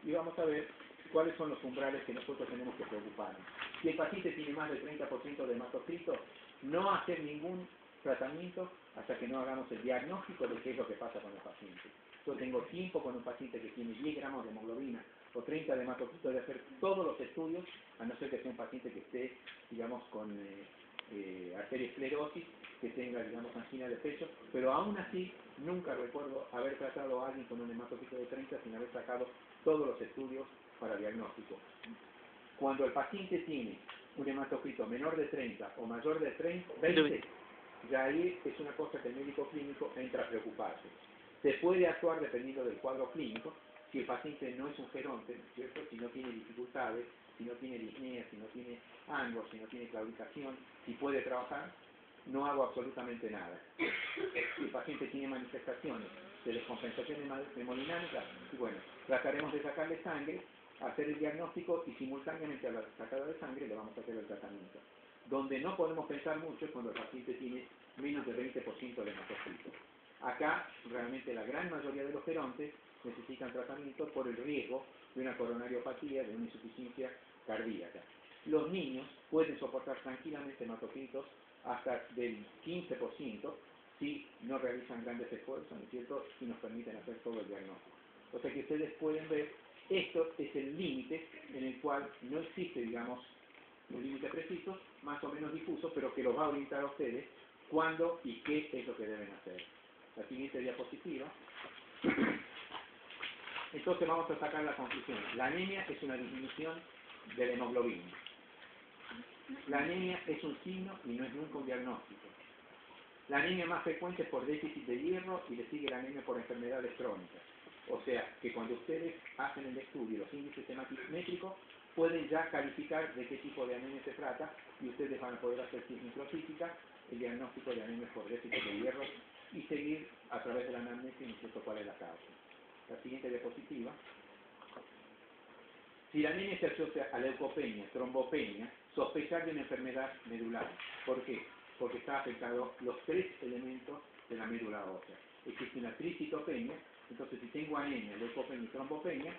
y vamos a ver cuáles son los umbrales que nosotros tenemos que preocuparnos. Si el paciente tiene más del 30% de hematocrito, no hacer ningún tratamiento hasta que no hagamos el diagnóstico de qué es lo que pasa con el paciente. Yo tengo tiempo con un paciente que tiene 10 gramos de hemoglobina o 30 de hematocrito de hacer todos los estudios, a no ser que sea un paciente que esté, digamos, con arteriosclerosis, que tenga, digamos, angina de pecho, pero aún así nunca recuerdo haber tratado a alguien con un hematocrito de 30 sin haber sacado todos los estudios para diagnóstico. Cuando el paciente tiene un hematocrito menor de 30 o mayor de 20, ya ahí es una cosa que el médico clínico entra a preocuparse. Se puede actuar dependiendo del cuadro clínico, si el paciente no es un geronte, ¿no es cierto?, si no tiene dificultades, si no tiene disnea, si no tiene angos, si no tiene claudicación, si puede trabajar, no hago absolutamente nada. Si el paciente tiene manifestaciones de descompensación hemodinámica, y bueno, trataremos de sacarle sangre, hacer el diagnóstico y simultáneamente a la sacada de sangre le vamos a hacer el tratamiento. Donde no podemos pensar mucho es cuando el paciente tiene menos del 20% de hematocrito. Acá, realmente la gran mayoría de los gerontes necesitan tratamiento por el riesgo de una coronariopatía, de una insuficiencia cardíaca. Los niños pueden soportar tranquilamente hematocritos hasta del 15% si no realizan grandes esfuerzos, ¿no es cierto?, y nos permiten hacer todo el diagnóstico. O sea que ustedes pueden ver, esto es el límite en el cual no existe, digamos, un límite preciso, más o menos difuso, pero que los va a orientar a ustedes cuándo y qué es lo que deben hacer. La siguiente diapositiva. Entonces vamos a sacar la conclusión. La anemia es una disminución de la hemoglobina. La anemia es un signo y no es nunca un diagnóstico. La anemia más frecuente es por déficit de hierro y le sigue la anemia por enfermedades crónicas. O sea, que cuando ustedes hacen el estudio, los índices hematométricos, pueden ya calificar de qué tipo de anemia se trata y ustedes van a poder hacer su microfísica, el diagnóstico de anemia por déficit de hierro y seguir a través de la anamnesis y decir cuál es la causa. La siguiente diapositiva. Si la anemia se asocia a leucopenia, trombopenia, sospechar de una enfermedad medular. ¿Por qué? Porque está afectado los 3 elementos de la médula ósea. Existe una tricitopenia, entonces si tengo anemia, leucopenia y trombopenia,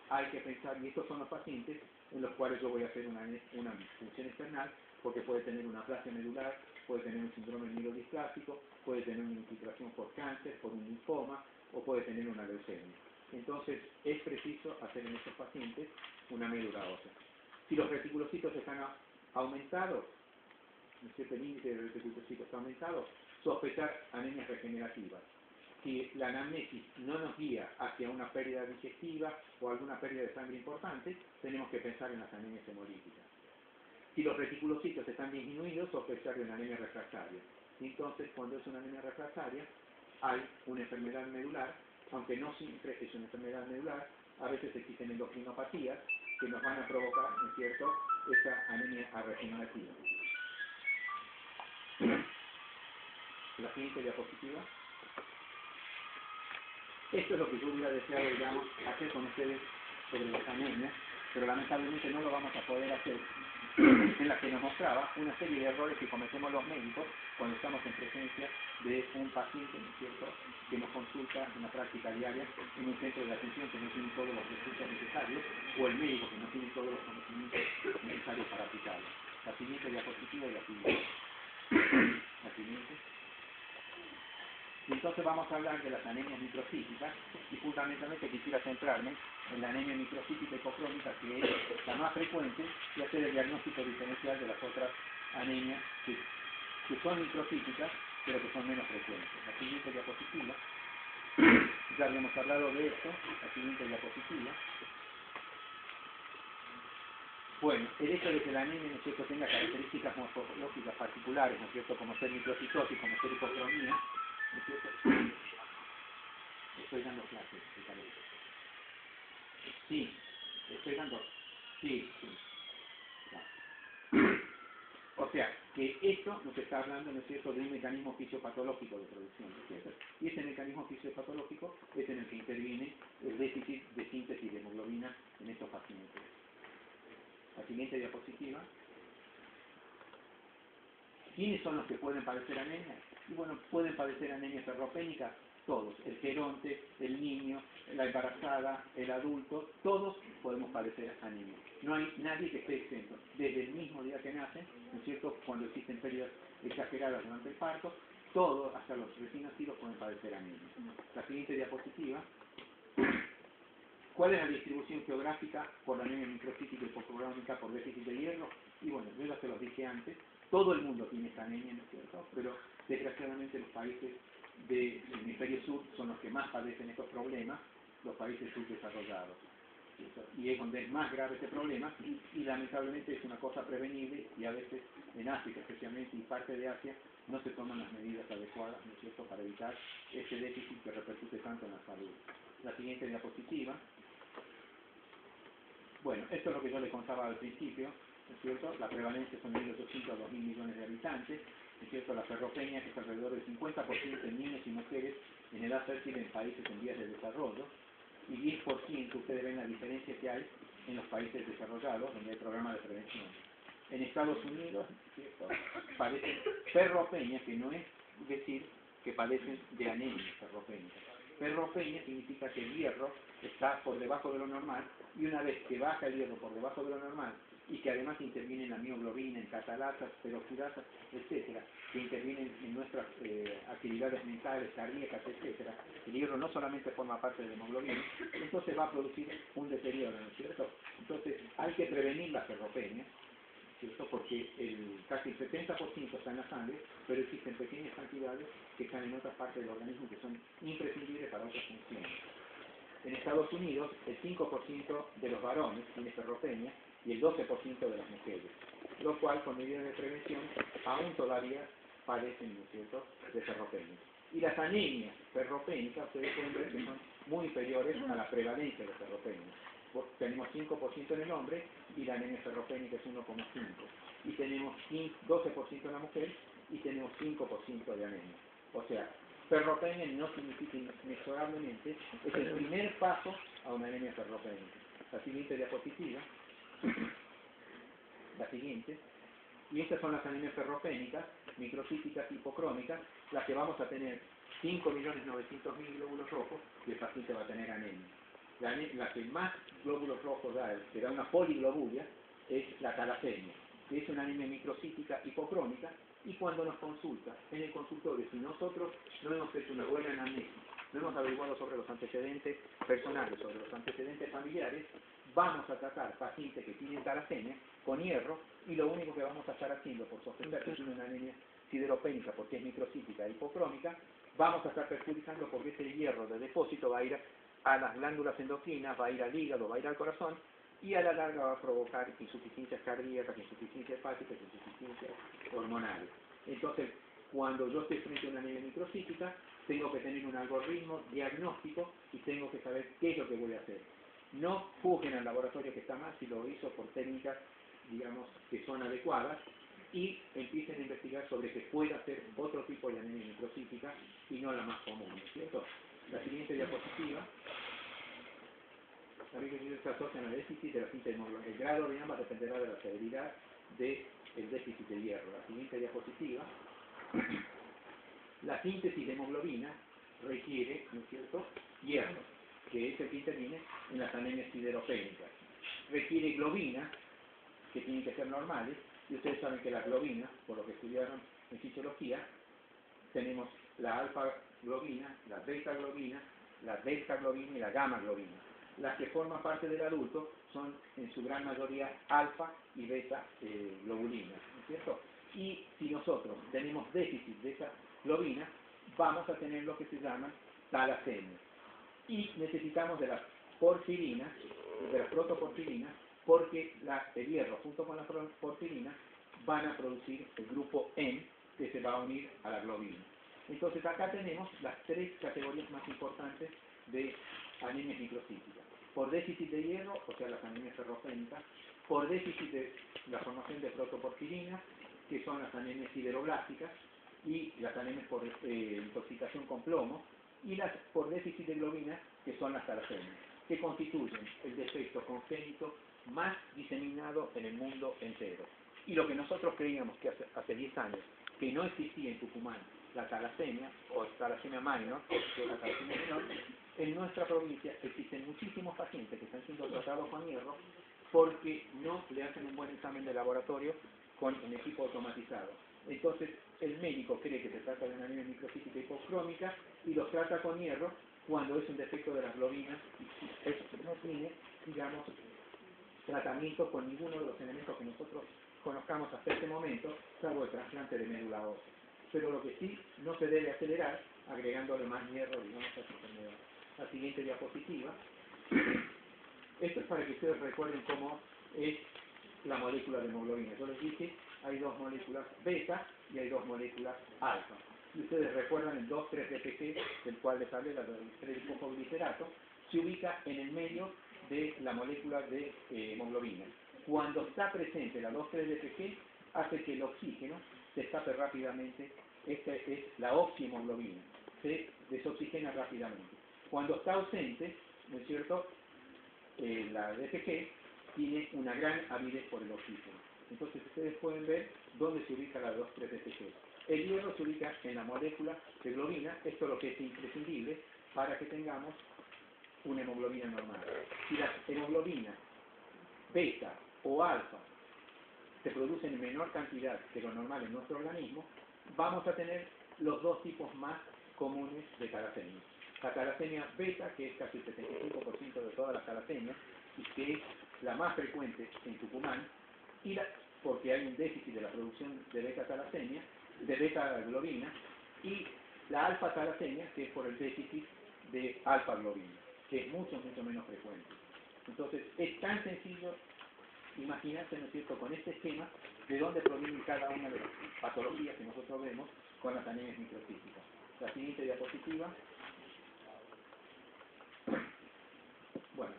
hay que pensar, y estos son los pacientes en los cuales yo voy a hacer una función external, porque puede tener una aplasia medular, puede tener un síndrome mielodisplásico, puede tener una infiltración por cáncer, por un linfoma, o puede tener una leucemia. entonces es preciso hacer en estos pacientes una médula ósea. Si los reticulocitos están aumentados, ¿no es cierto? El índice de reticulocitos está aumentado, sospechar anemias regenerativas. Si la anamnesis no nos guía hacia una pérdida digestiva o alguna pérdida de sangre importante, tenemos que pensar en las anemias hemolíticas. Si los reticulocitos están disminuidos, sospechar de una anemia refractaria. Y entonces, cuando es una anemia refractaria, hay una enfermedad medular, aunque no siempre es una enfermedad medular, a veces existen endocrinopatías que nos van a provocar, ¿no es cierto?, esa anemia regenerativa. La siguiente diapositiva. Esto es lo que yo hubiera deseado, digamos, hacer con ustedes sobre las anemias, pero lamentablemente no lo vamos a poder hacer, en la que nos mostraba una serie de errores que cometemos los médicos cuando estamos en presencia de un paciente, ¿no es cierto?, que nos consulta en la práctica diaria en un centro de atención que no tiene todos los recursos necesarios, o el médico que no tiene todos los conocimientos necesarios para aplicarlo. La siguiente diapositiva y la siguiente. La siguiente. Y entonces vamos a hablar de las anemias microcíticas, y fundamentalmente quisiera centrarme en la anemia microcítica hipocrónica, que es la más frecuente, y hacer el diagnóstico diferencial de las otras anemias que son microcíticas, pero que son menos frecuentes. La siguiente diapositiva. Ya habíamos hablado de esto. La siguiente diapositiva. Bueno, el hecho de que la anemia, ¿no es cierto?, tenga características morfológicas particulares, ¿no es cierto?, como ser microcitosis, como ser hipocromía, ¿no es cierto? Estoy dando clases, me parece. Sí, estoy dando. Sí, sí. Claro. O sea, que esto nos está hablando, ¿no es cierto?, de un mecanismo fisiopatológico de producción, ¿no es cierto? Y ese mecanismo fisiopatológico es en el que interviene el déficit de síntesis de hemoglobina en estos pacientes. La siguiente diapositiva. ¿Quiénes son los que pueden padecer anemia? Y bueno, pueden padecer anemia ferropénica todos, el geronte, el niño, la embarazada, el adulto, todos podemos padecer anemia. No hay nadie que esté exento. Desde el mismo día que nacen, ¿no es cierto?, cuando existen pérdidas exageradas durante el parto, todos, hasta los recién nacidos, pueden padecer anemia. La siguiente diapositiva. ¿Cuál es la distribución geográfica por la anemia microcítica hipocrónica por déficit de hierro? Y bueno, yo ya se los dije antes, todo el mundo tiene esta anemia, ¿no es cierto?, pero desgraciadamente los países del hemisferio sur son los que más padecen estos problemas, los países subdesarrollados. Y es donde es más grave este problema, y lamentablemente es una cosa prevenible, y a veces en África especialmente, y parte de Asia, no se toman las medidas adecuadas, ¿no es cierto?, para evitar este déficit que repercute tanto en la salud. La siguiente diapositiva. Bueno, esto es lo que yo les contaba al principio, ¿no es cierto? La prevalencia son de 1.800 a 2.000 millones de habitantes, ¿no es cierto? La ferropenia, que es alrededor del 50% en niños y mujeres en edad fértil en países en vías de desarrollo, y 10% ustedes ven la diferencia que hay en los países desarrollados, donde hay programas de prevención. En Estados Unidos, ¿no es cierto?, padecen ferropenia, que no es decir que padecen de anemia ferropénica. Ferropenia significa que el hierro está por debajo de lo normal, y una vez que baja el hierro por debajo de lo normal, y que además interviene en la mioglobina, en catalatas, peroxidasas, etcétera, que intervienen en nuestras actividades mentales, cardíacas, etcétera, el hierro no solamente forma parte de la hemoglobina, entonces va a producir un deterioro, ¿no es cierto? Entonces hay que prevenir la ferropenia, ¿cierto?, porque casi el 70% está en la sangre, pero existen pequeñas cantidades que están en otras partes del organismo que son imprescindibles para otras funciones. En Estados Unidos, el 5% de los varones tiene ferropenia y el 12% de las mujeres, lo cual, con medidas de prevención, aún todavía padecen, ¿no es cierto?, de ferropenia. Y las anemias ferropénicas, ustedes pueden ver que son muy inferiores a la prevalencia de ferropenia. Tenemos 5% en el hombre y la anemia ferropénica es 1,5%. Y tenemos 12% en la mujer y tenemos 5% de anemia. O sea, ferropenia no significa inexorablemente, es el primer paso a una anemia ferropénica. La siguiente diapositiva. La siguiente. Y estas son las anemias ferropénicas, microcíticas y hipocrónicas, las que vamos a tener 5.900.000 glóbulos rojos y el paciente va a tener anemia. La que más glóbulos rojos da, que da una poliglobulia, es la talasemia, que es una anemia microcítica hipocrónica, y cuando nos consulta en el consultorio, si nosotros no hemos hecho una buena anamnesis lo hemos averiguado sobre los antecedentes personales, sobre los antecedentes familiares. Vamos a tratar pacientes que tienen talasemia con hierro y lo único que vamos a estar haciendo por sospechar que tiene una anemia sideropénica porque es microcítica e hipocrómica, vamos a estar perjudicando porque ese hierro de depósito va a ir a las glándulas endocrinas, va a ir al hígado, va a ir al corazón y a la larga va a provocar insuficiencias cardíacas, insuficiencias hepáticas, insuficiencias hormonales. Entonces, cuando yo estoy frente a una anemia microcítica, tengo que tener un algoritmo diagnóstico y tengo que saber qué es lo que voy a hacer. No juzguen al laboratorio que está mal si lo hizo por técnicas, digamos, que son adecuadas y empiecen a investigar sobre que pueda hacer otro tipo de anemia microcítica y no la más común, ¿no es cierto? La siguiente diapositiva. La microcítica se asocia al déficit de la síntesis de hemoglobina. El grado de ambas dependerá de la severidad del déficit de hierro. La siguiente diapositiva. La síntesis de hemoglobina requiere, ¿no es cierto?, hierro, que es el que interviene en las anemias sideropénicas. Requiere globina, que tienen que ser normales, y ustedes saben que las globinas, por lo que estudiaron en fisiología, tenemos la alfa-globina, la beta-globina, la delta-globina y la gamma-globina. Las que forman parte del adulto son en su gran mayoría alfa y beta-globulinas, ¿no es cierto? Y si nosotros tenemos déficit de esa globina, vamos a tener lo que se llama talasemia. Y necesitamos de las porfirinas, de las protoporfirinas, porque el hierro junto con las porfirinas van a producir el grupo N que se va a unir a la globina. Entonces acá tenemos las tres categorías más importantes de anemias microcíticas. Por déficit de hierro, o sea las anemias ferropénicas, por déficit de la formación de protoporfirinas, que son las anemias sideroblásticas, y las anemias por intoxicación con plomo, y las por déficit de globina, que son las talasemias, que constituyen el defecto congénito más diseminado en el mundo entero. Y lo que nosotros creíamos que hace 10 años, que no existía en Tucumán la talasemia, o talasemia minor, que es la talasemia menor, en nuestra provincia existen muchísimos pacientes que están siendo tratados con hierro porque no le hacen un buen examen de laboratorio con un equipo automatizado. Entonces, el médico cree que se trata de una anemia microcítica hipocrómica y los trata con hierro cuando es un defecto de las globinas y eso no tiene, digamos, tratamiento con ninguno de los elementos que nosotros conozcamos hasta este momento, salvo el trasplante de médula ósea. Pero lo que sí no se debe acelerar agregándole más hierro, digamos, a esta enfermedad. La siguiente diapositiva. Esto es para que ustedes recuerden cómo es la molécula de hemoglobina. Yo les dije, hay dos moléculas beta y hay dos moléculas alfa. Y ustedes recuerdan el 2,3-DPG, del cual les hablé, del 3-fosfoglicerato, se ubica en el medio de la molécula de hemoglobina. Cuando está presente la 2,3-DPG, hace que el oxígeno se escape rápidamente. Esta es la oxihemoglobina, se desoxigena rápidamente. Cuando está ausente, ¿no es cierto?, la DPG tiene una gran avidez por el oxígeno. Entonces ustedes pueden ver dónde se ubica la 2,3-DPG. El hierro se ubica en la molécula de globina, esto es lo que es imprescindible para que tengamos una hemoglobina normal. Si las hemoglobinas beta o alfa se producen en menor cantidad que lo normal en nuestro organismo, vamos a tener los dos tipos más comunes de talasemia. La talasemia beta, que es casi el 75% de todas las talasemias, y que es la más frecuente en Tucumán, y porque hay un déficit de la producción de beta-talasemia, de beta-globina, y la alfa-talasemia, que es por el déficit de alfa-globina, que es mucho menos frecuente. Entonces, es tan sencillo imaginarse, ¿no es cierto?, con este esquema, de dónde provienen cada una de las patologías que nosotros vemos con las anemias microcíticas. La siguiente diapositiva. Bueno,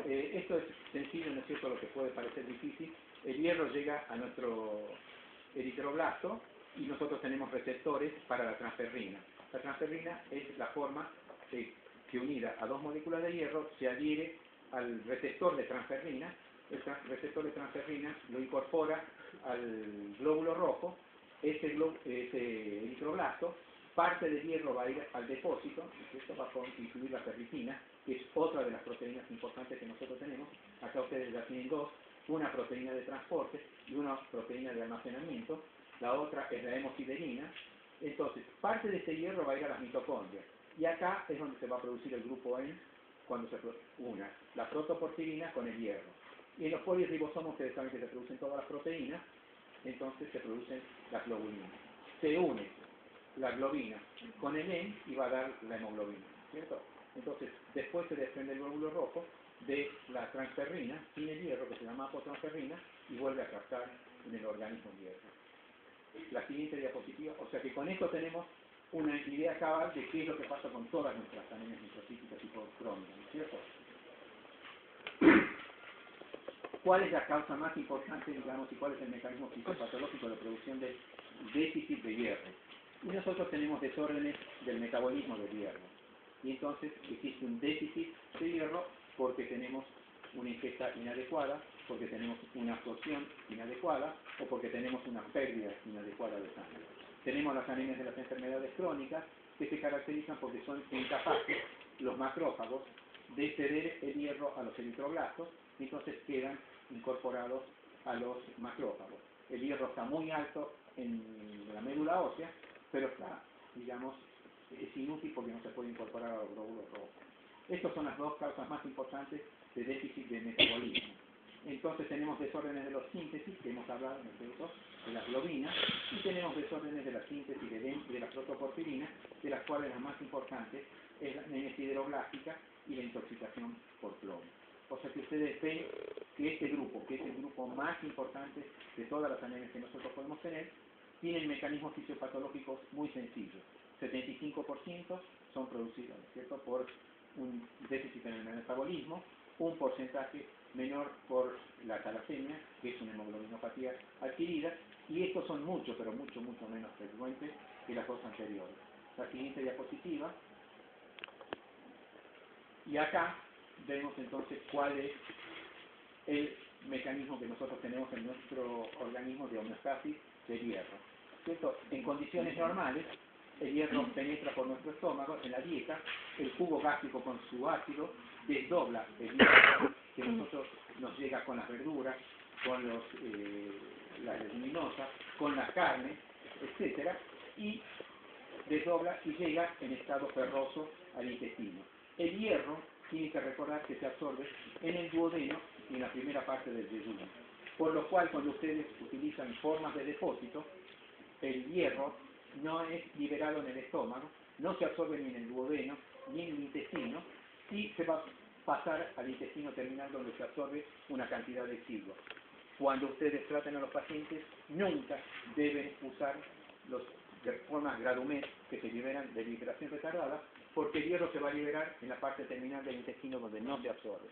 esto es sencillo, ¿no es cierto?, lo que puede parecer difícil. El hierro llega a nuestro eritroblasto y nosotros tenemos receptores para la transferrina. La transferrina es la forma que unida a dos moléculas de hierro se adhiere al receptor de transferrina. El receptor de transferrina lo incorpora al glóbulo rojo. Ese eritroblasto, parte del hierro va a ir al depósito, y esto va a constituir la ferritina, que es otra de las proteínas importantes que nosotros tenemos. Acá ustedes ya tienen dos, una proteína de transporte y una proteína de almacenamiento. La otra es la hemosiderina. Entonces, parte de este hierro va a ir a las mitocondrias. Y acá es donde se va a producir el grupo N cuando se una la protoporfirina con el hierro. Y en los polirribosomos ustedes saben que se producen todas las proteínas, entonces se producen las globulinas. Se une la globina con el N y va a dar la hemoglobina, ¿cierto? Entonces, después se desprende el glóbulo rojo de la transferrina sin el hierro, que se llama apotransferrina, y vuelve a captar en el organismo el hierro. La siguiente diapositiva, o sea que con esto tenemos una idea cabal de qué es lo que pasa con todas nuestras anemias microcíticas y crónicas, ¿no es cierto? ¿Cuál es la causa más importante, digamos, y cuál es el mecanismo fisiopatológico de producción de déficit de hierro? Y nosotros tenemos desórdenes del metabolismo del hierro. Y entonces existe un déficit de hierro porque tenemos una ingesta inadecuada, porque tenemos una absorción inadecuada o porque tenemos una pérdida inadecuada de sangre. Tenemos las anemias de las enfermedades crónicas que se caracterizan porque son incapaces los macrófagos de ceder el hierro a los eritroblastos y entonces quedan incorporados a los macrófagos. El hierro está muy alto en la médula ósea, pero está, digamos, es inútil porque no se puede incorporar a los glóbulos rojos. Estas son las dos causas más importantes de déficit de metabolismo. Entonces tenemos desórdenes de la síntesis, que hemos hablado en el texto, de las globinas, y tenemos desórdenes de la síntesis de la protoporfirina, de las cuales la más importante es la anemia sideroblástica y la intoxicación por plomo. O sea que ustedes ven que este grupo, que es el grupo más importante de todas las anemias que nosotros podemos tener, tienen mecanismos fisiopatológicos muy sencillos. 75% son producidos, ¿cierto?, por un déficit en el metabolismo, un porcentaje menor por la talasemia, que es una hemoglobinopatía adquirida, y estos son mucho, pero mucho menos frecuentes que las dos anteriores. La siguiente diapositiva. Y acá vemos entonces cuál es el mecanismo que nosotros tenemos en nuestro organismo de homeostasis de hierro, ¿cierto? En condiciones normales, el hierro penetra por nuestro estómago, en la dieta, el jugo gástrico con su ácido desdobla el hierro que nosotros nos llega con las verduras, con las leguminosas, con la carne, etcétera, y desdobla y llega en estado ferroso al intestino. El hierro tiene que recordar que se absorbe en el duodeno y en la primera parte del yeyuno, por lo cual cuando ustedes utilizan formas de depósito, el hierro no es liberado en el estómago, no se absorbe ni en el duodeno ni en el intestino, y se va a pasar al intestino terminal donde se absorbe una cantidad de exigua. Cuando ustedes traten a los pacientes, nunca deben usar los de formas gradumet que se liberan de liberación retardada, porque el hierro se va a liberar en la parte terminal del intestino donde no se absorbe.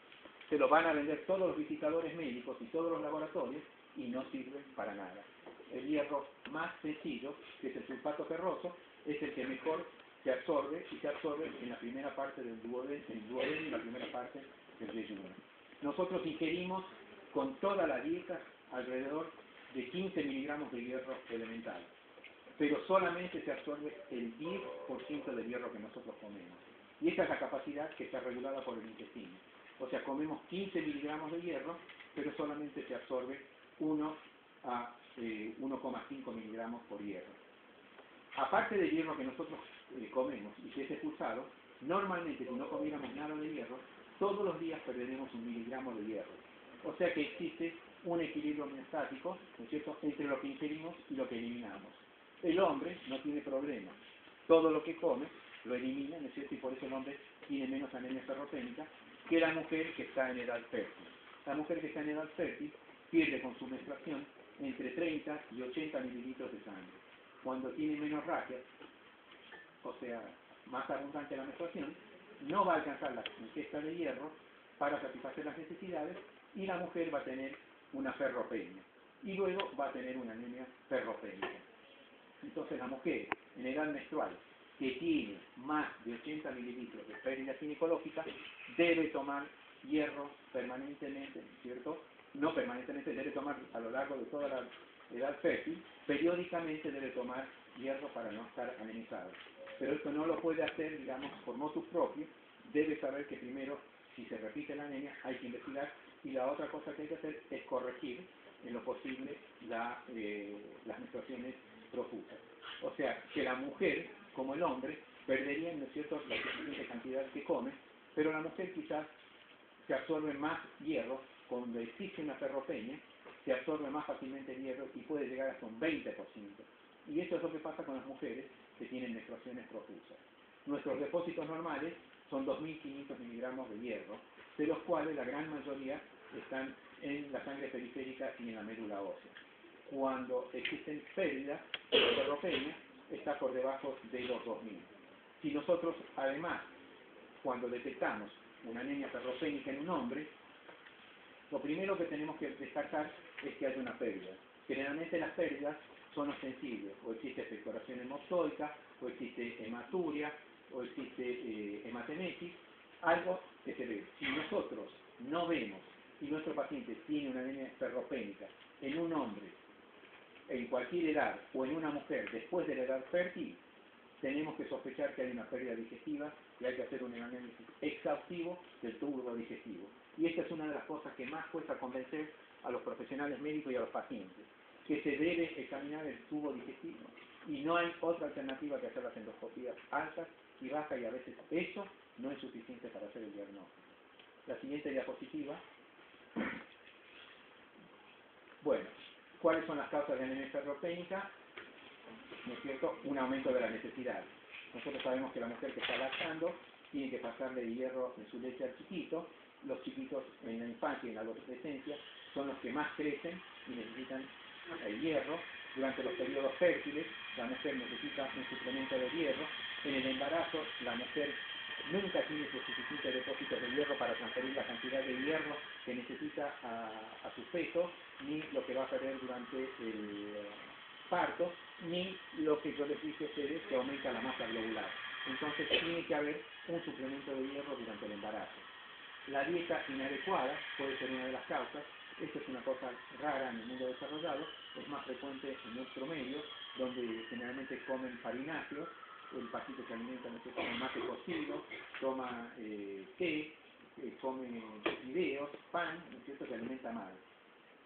Se lo van a vender todos los visitadores médicos y todos los laboratorios y no sirve para nada. El hierro más sencillo, que es el sulfato ferroso, es el que mejor se absorbe y se absorbe en la primera parte del duodeno y la primera parte del yeyuno. Nosotros ingerimos con toda la dieta alrededor de 15 miligramos de hierro elemental, pero solamente se absorbe el 10% del hierro que nosotros comemos. Y esa es la capacidad que está regulada por el intestino. O sea, comemos 15 miligramos de hierro, pero solamente se absorbe 1 a 1,5 miligramos por hierro. Aparte del hierro que nosotros comemos y que es expulsado, normalmente si no comiéramos nada de hierro, todos los días perderemos 1 miligramo de hierro. O sea que existe un equilibrio homeostático, ¿no es cierto?, entre lo que ingerimos y lo que eliminamos. El hombre no tiene problema. Todo lo que come lo elimina, ¿no es cierto?, y por eso el hombre tiene menos anemia ferropénica que la mujer que está en edad fértil. La mujer que está en edad fértil pierde con su menstruación entre 30 y 80 mililitros de sangre. Cuando tiene menorragia, o sea, más abundante la menstruación, no va a alcanzar la ingesta de hierro para satisfacer las necesidades y la mujer va a tener una ferropenia. Y luego va a tener una anemia ferropénica. Entonces la mujer en edad menstrual que tiene más de 80 mililitros de pérdida ginecológica debe tomar hierro permanentemente, ¿cierto? No permanentemente, debe tomar a lo largo de toda la edad fértil, periódicamente debe tomar hierro para no estar anemizado. Pero esto no lo puede hacer, digamos, por motus propio, debe saber que primero, si se repite la anemia, hay que investigar, y la otra cosa que hay que hacer es corregir en lo posible las menstruaciones profusas. O sea, que la mujer, como el hombre, perderían, ¿no es cierto?, la suficiente cantidad que comen, pero la mujer quizás se absorbe más hierro, cuando existe una ferropenia, se absorbe más fácilmente el hierro y puede llegar hasta un 20%. Y eso es lo que pasa con las mujeres que tienen menstruaciones profusas. Nuestros depósitos normales son 2.500 miligramos de hierro, de los cuales la gran mayoría están en la sangre periférica y en la médula ósea. Cuando existen pérdidas de ferropenia, está por debajo de los 2.000. Si nosotros, además, cuando detectamos una anemia ferropénica en un hombre, lo primero que tenemos que destacar es que hay una pérdida. Generalmente las pérdidas son ostensibles, o existe expectoración hemoptoica, o existe hematuria, o existe hematemesis, algo que se ve. Si nosotros no vemos si nuestro paciente tiene una anemia ferropénica en un hombre, en cualquier edad, o en una mujer después de la edad fértil, tenemos que sospechar que hay una pérdida digestiva y hay que hacer un análisis exhaustivo del tubo digestivo. Y esta es una de las cosas que más cuesta convencer a los profesionales médicos y a los pacientes, que se debe examinar el tubo digestivo. Y no hay otra alternativa que hacer las endoscopías altas y bajas, y a veces eso no es suficiente para hacer el diagnóstico. La siguiente diapositiva. Bueno, ¿cuáles son las causas de anemia ferropénica? ¿No es cierto? Un aumento de la necesidad. Nosotros sabemos que la mujer que está lactando tiene que pasarle hierro en su leche al chiquito. Los chiquitos en la infancia y en la adolescencia son los que más crecen y necesitan el hierro. Durante los periodos fértiles, la mujer necesita un suplemento de hierro. En el embarazo, la mujer nunca tiene suficientes depósitos de hierro para transferir la cantidad de hierro que necesita a su feto, ni lo que va a perder durante el parto, ni lo que yo les dije a ustedes, que aumenta la masa globular. Entonces tiene que haber un suplemento de hierro durante el embarazo. La dieta inadecuada puede ser una de las causas. Esto es una cosa rara en el mundo desarrollado, es más frecuente en nuestro medio, donde generalmente comen farináceos. El paciente se alimenta, no sé, con mate cocido, toma té, come fideos, pan, ¿no es cierto?, se alimenta mal.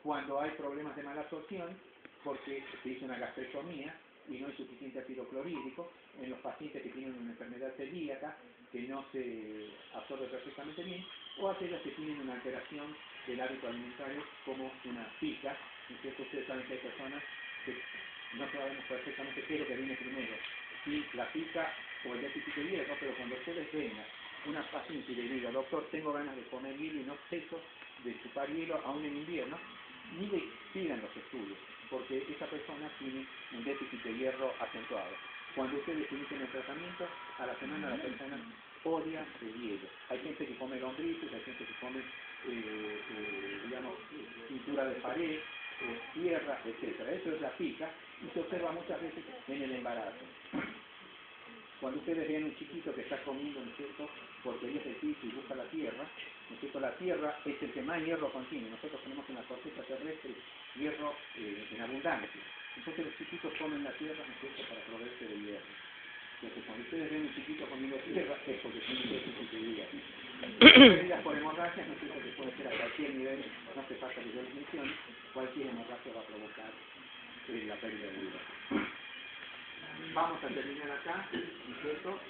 Cuando hay problemas de mala absorción, porque se hizo una gastrectomía y no hay suficiente ácido clorhídrico, en los pacientes que tienen una enfermedad celíaca, que no se absorbe perfectamente bien, o aquellos que tienen una alteración del hábito alimentario, como una pica, ¿no es cierto? Ustedes saben que hay personas que no sabemos perfectamente qué es lo que viene primero, si la pica o el déficit de hierro, pero cuando ustedes vengan una paciente y le diga, doctor, tengo ganas de comer hielo y no ceso de chupar hielo aún en invierno, ni le pidan los estudios, porque esa persona tiene un déficit de hierro acentuado. Cuando ustedes inician el tratamiento, a la semana la persona odia el hielo. Hay gente que come lombrices, hay gente que come, digamos, pintura de pared, tierra, etc. Eso es la pica y se observa muchas veces en el embarazo. Cuando ustedes vean un chiquito que está comiendo, ¿no es cierto?, porquerías del piso y busca la tierra, ¿no es cierto?, la tierra es el que más hierro contiene. Nosotros tenemos en la corteza terrestre hierro en abundancia. Entonces los chiquitos comen la tierra, ¿no es cierto?, para proveerse de hierro. Entonces cuando ustedes ven un chiquito comiendo tierra, es porque tiene déficit de hierro. Pérdidas por hemorragias, ¿no es cierto?, que puede ser a cualquier nivel, no hace falta que yo les mencione, cualquier hemorragia va a provocar la pérdida de hierro. Vamos a terminar acá, ¿no es cierto?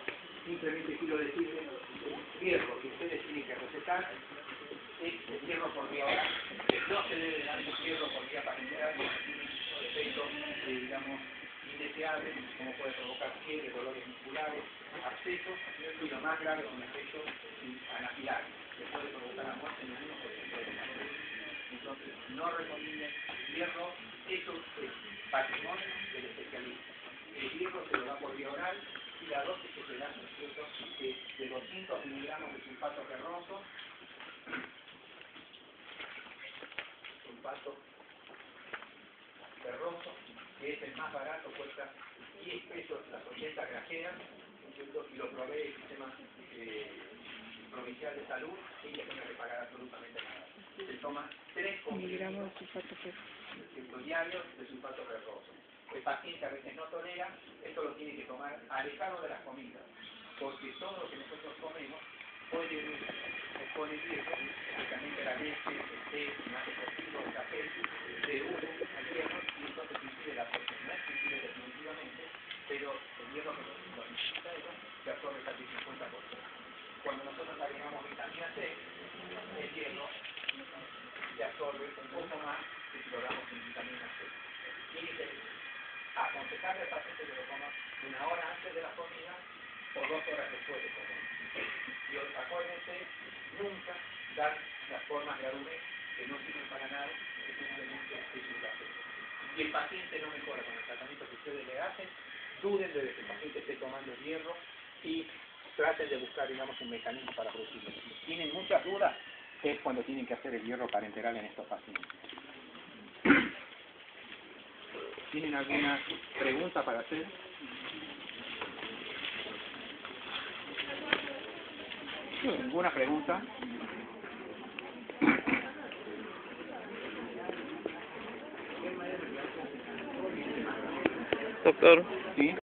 Simplemente quiero decirles el hierro que ustedes tienen que recetar es el hierro por vía oral. No se debe dar el hierro por vía parenteral porque tiene efectos, digamos, indeseables, como puede provocar fiebre, dolores musculares, abscesos, y lo más grave son efectos anafilaxis, que puede provocar la muerte en el 1% de los casos. Entonces, no recomienden hierro, eso es patrimonio del especialista. El hierro se lo da por vía oral y la dosis que se da, ¿no es cierto?, es de 200 miligramos de sulfato ferroso, que es el más barato, cuesta 10 pesos las 80 grajeas, ¿no es cierto?, y lo provee el sistema provincial de salud sin que tenga que pagar absolutamente nada. Se toma 3 miligramos de sulfato ferroso diarios de sulfato ferroso. El paciente a veces no tolera, esto lo tiene que tomar alejado de las comidas, porque todo lo que nosotros comemos pone en riesgo, especialmente la leche, el té, el mate cocido, el café, de uno al hierro, y entonces impide la absorción. No es que impide definitivamente, pero el hierro que lo necesita eso aconsejarle al paciente que lo toma 1 hora antes de la comida o 2 horas después de comer. Y acuérdense, nunca dar las formas de Arumex que no sirven para nada, que simplemente es un gasto. Si el paciente no mejora con el tratamiento que ustedes le hacen, duden de que el paciente esté tomando hierro y traten de buscar, digamos, un mecanismo para producirlo. Si tienen muchas dudas, es cuando tienen que hacer el hierro parenteral en estos pacientes. ¿Tienen alguna pregunta para hacer? ¿Ninguna pregunta? Doctor. ¿Sí?